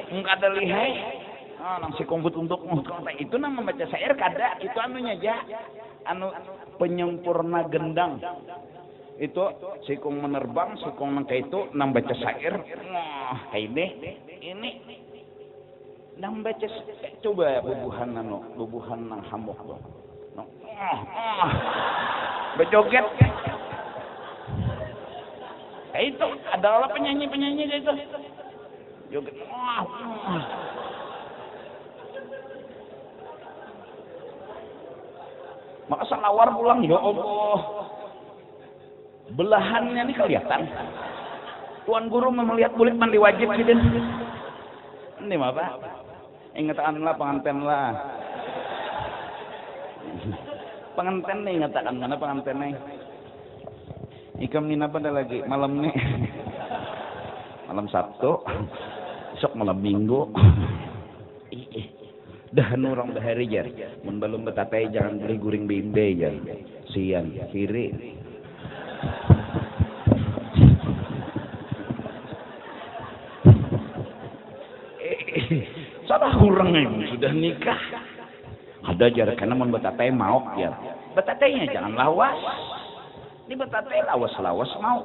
enggak ada lihai nang si komput untuk itu nang membaca syair kada itu anunya aja anu penyempurna gendang itu sikung menerbang sikung nang itu nang baca syair ini nang baca coba bubuhan nang hamuk tuh berjoget itu adalah penyanyi itu joget Maka salawar pulang, ya Allah. Belahannya ini kelihatan. Tuan guru melihat bulik mandi wajib gitu. Ini mah Pak. Ingatkanlah pengantin lah. Pengantin nih ingatkan mana pengantin nih. Ikam nina pada lagi malam nih. Malam Sabtu. Besok malam Minggu. Dah orang bahari jar. Mun belum betatai jangan beli guring bimbe jar. Sian kiri. Salah kurang ini sudah nikah. Ada jar karena mun betatai mau jar. Betatainya jangan lawas. Ini betatai lawas-lawas mau.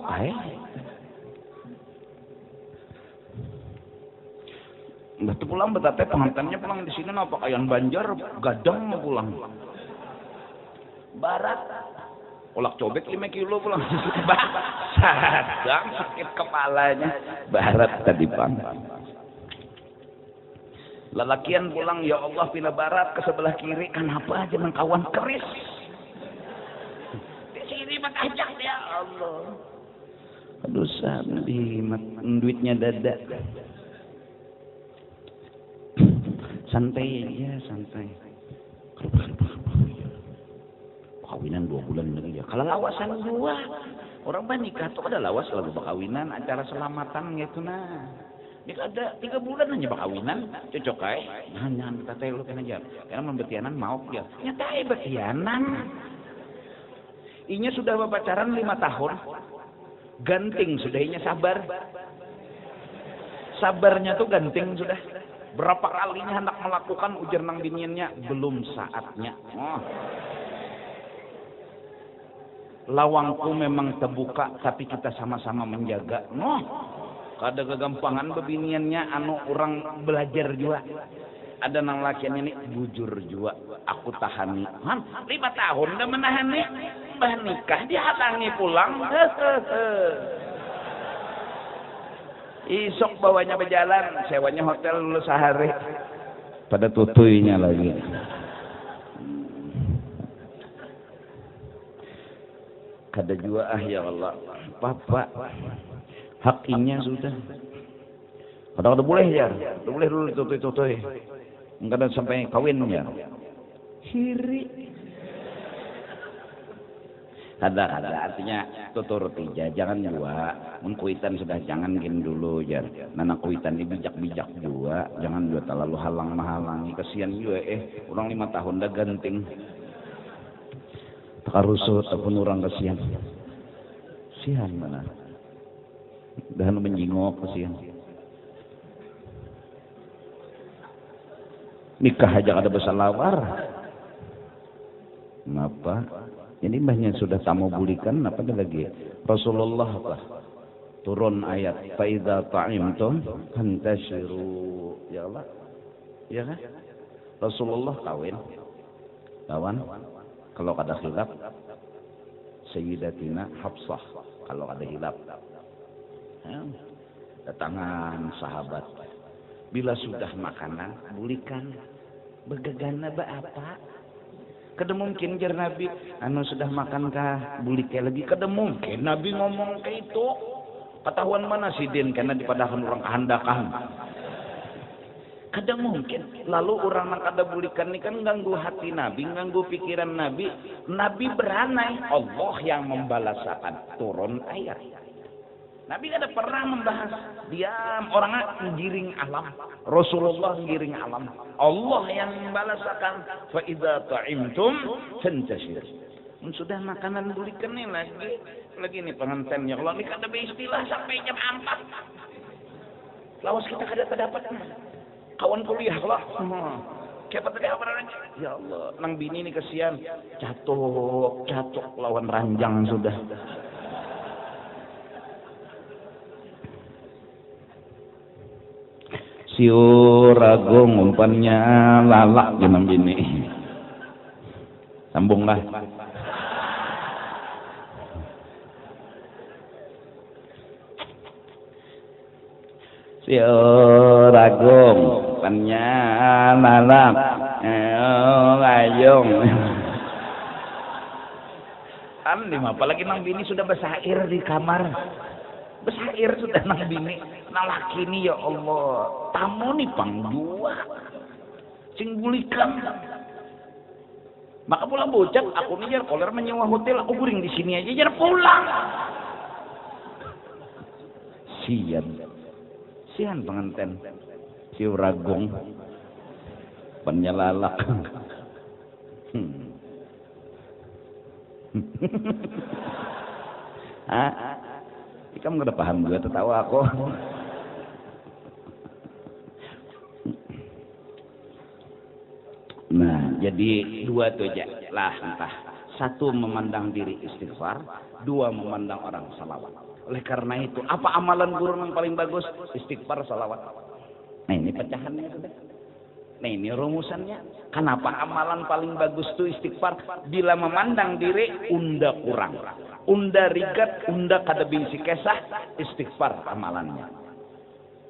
Betul pulang betatai pengantinnya pulang di sini apa kayan Banjar gadang mau pulang. Barat kolak cobek 5 kilo pulang. Sadang sakit kepalanya. Barat tadi Bang. Lelakian pulang ya Allah pindah barat ke sebelah kiri kenapa aja kawan keris. Di sini mah ajak ya Allah. Aduh sabi duitnya dada. Santai aja, santai. Kawinan 2 bulan lagi ya. Kalau lawasan 2, orang nikah tuh ada lawas lagu bakawinan, acara selamatan gitu nah. Ini ada 3 bulan aja bakawinan, cocok ay. Nah, jangan kita telu kan aja. Karena membetianan mau ya. Nyatai betianan. Inya sudah pacaran 5 tahun. Ganting sudah inya sabar. Sabarnya tuh ganting sudah. Berapa kalinya hendak melakukan ujar nang biniannya belum saatnya. Lawangku memang terbuka tapi kita sama-sama menjaga. Kada kegampangan bebiniannya anu orang belajar juga. Ada nang lakiannya nih bujur juga. Aku tahani. 5 tahun udah menahan nih. Mbah nikah dihalangi pulang. Isok bawanya berjalan, sewanya hotel dulu sehari. Pada tutuynya lagi. Kada juga ya Allah. Bapak, hakinya sudah. Kadang-kadang boleh ya, boleh dulu tutui-tutui. Kadang sampai kawin ya. Hiri. Ada artinya tuturuti aja, jangan juga mengkuitan sudah jangan gini dulu ya. Nana kuitan dibijak-bijak juga, jangan juga terlalu halang-halangi kesian juga orang 5 tahun dah ganting. Takarusut ataupun orang kesian. Sian mana? Dan menjingok kesian. Nikah aja ada besar lawar. Kenapa? Ini mbahnya sudah tamu bulikan apa lagi? Rasulullah apa? Turun ayat fa idza ta'imtum fantashiru. Ya Allah. Ya kan? Rasulullah kawin. Kawan kalau ada khilaf Sayyidatina Hafsah kalau ada khilaf. Ya. Datangan sahabat. Bila sudah makanan bulikan begagana apa? Kada mungkin jar Nabi anu sudah makankah bulik kayak lagi kada mungkin Nabi ngomong kayak itu ketahuan mana sidin karena dipadakan orang kehandakan kada mungkin lalu orang yang kada bulikan ini kan ganggu hati Nabi ganggu pikiran Nabi Nabi beranai Allah yang membalasakan turun ayat Nabi kada pernah membahas diam orangnya menggiring alam Rasulullah menggiring alam Allah yang membalasakan fa idza ta'imtum fantashir sudah makanan bulikan nih lagi nih pengantinnya kalau ini kada beristilah sampai jam 4 lawas kita kada terdapat kawan kuliah lah kayak tadi apa namanya ya Allah nang bini nih kesian catok lawan ranjang sudah siur agung umpannya lalak gimana bini sambunglah siur agung umpannya lalak layung Andi apalagi nang bini sudah besair di kamar. Besair sudah nang bini. Nah laki ini ya Allah, tamu nih pang dua. Sing gulikan. Maka pulang bocah, aku nih jar koler menyewa hotel, aku guring di sini aja jar pulang. Sian penganten. Si Ragong penyelalak. Kamu nggak paham gue tertawa aku. Nah, jadi dua tuh aja lah entah. Satu memandang diri istighfar, dua memandang orang salawat. Oleh karena itu, apa amalan guru yang paling bagus? Istighfar, salawat. Nah, ini pecahannya sudah. Nah, ini rumusannya. Kenapa amalan paling bagus itu istighfar? Bila memandang diri, unda kurang. Unda rigat, unda kada bingsi kesah, istighfar amalannya.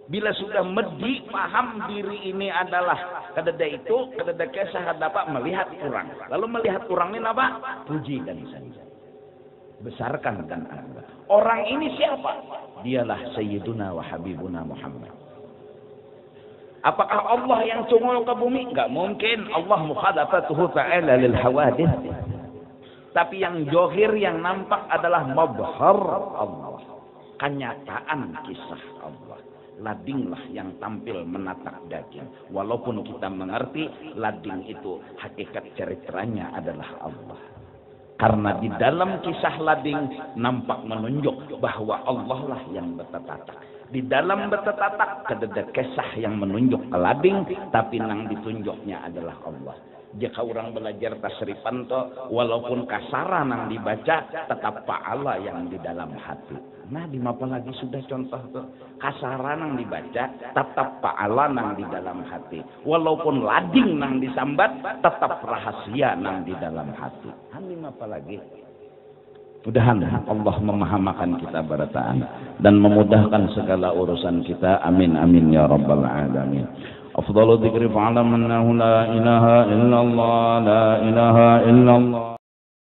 Bila sudah medi, paham diri ini adalah kadada itu, kadada kesah, kadapa melihat kurang. Lalu melihat kurang ini apa? Puji dan sanjung. Besarkan dan angkat. Orang ini siapa? Dialah Sayyiduna wa Habibuna Muhammad. Apakah Allah yang cungul ke bumi? Enggak mungkin. Allah mukhadafatuhu ta'ala lil hawadith. Tapi yang johir, yang nampak adalah mabhar Allah. Kenyataan kisah Allah. Ladinglah yang tampil menatak daging. Walaupun kita mengerti lading itu hakikat ceritanya adalah Allah. Karena di dalam kisah lading nampak menunjuk bahwa Allah lah yang bertatatak. Di dalam bertatatak kededa kisah yang menunjuk ke lading, tapi nang ditunjuknya adalah Allah. Jika orang belajar tasrifan to, walaupun kasaran nang dibaca, tetap pahala yang di dalam hati. Nah, di apa lagi sudah contoh tuh kasaran nang dibaca, tetap pahala nang di dalam hati. Walaupun lading nang disambat, tetap rahasia nang di dalam hati. Di apa lagi? Mudah-mudahan Allah memahamakan kita barataan dan memudahkan segala urusan kita. Amin amin ya rabbal alamin. Afdalu dzikri fa'lam annahu la ilaha illallah la ilaha illallah.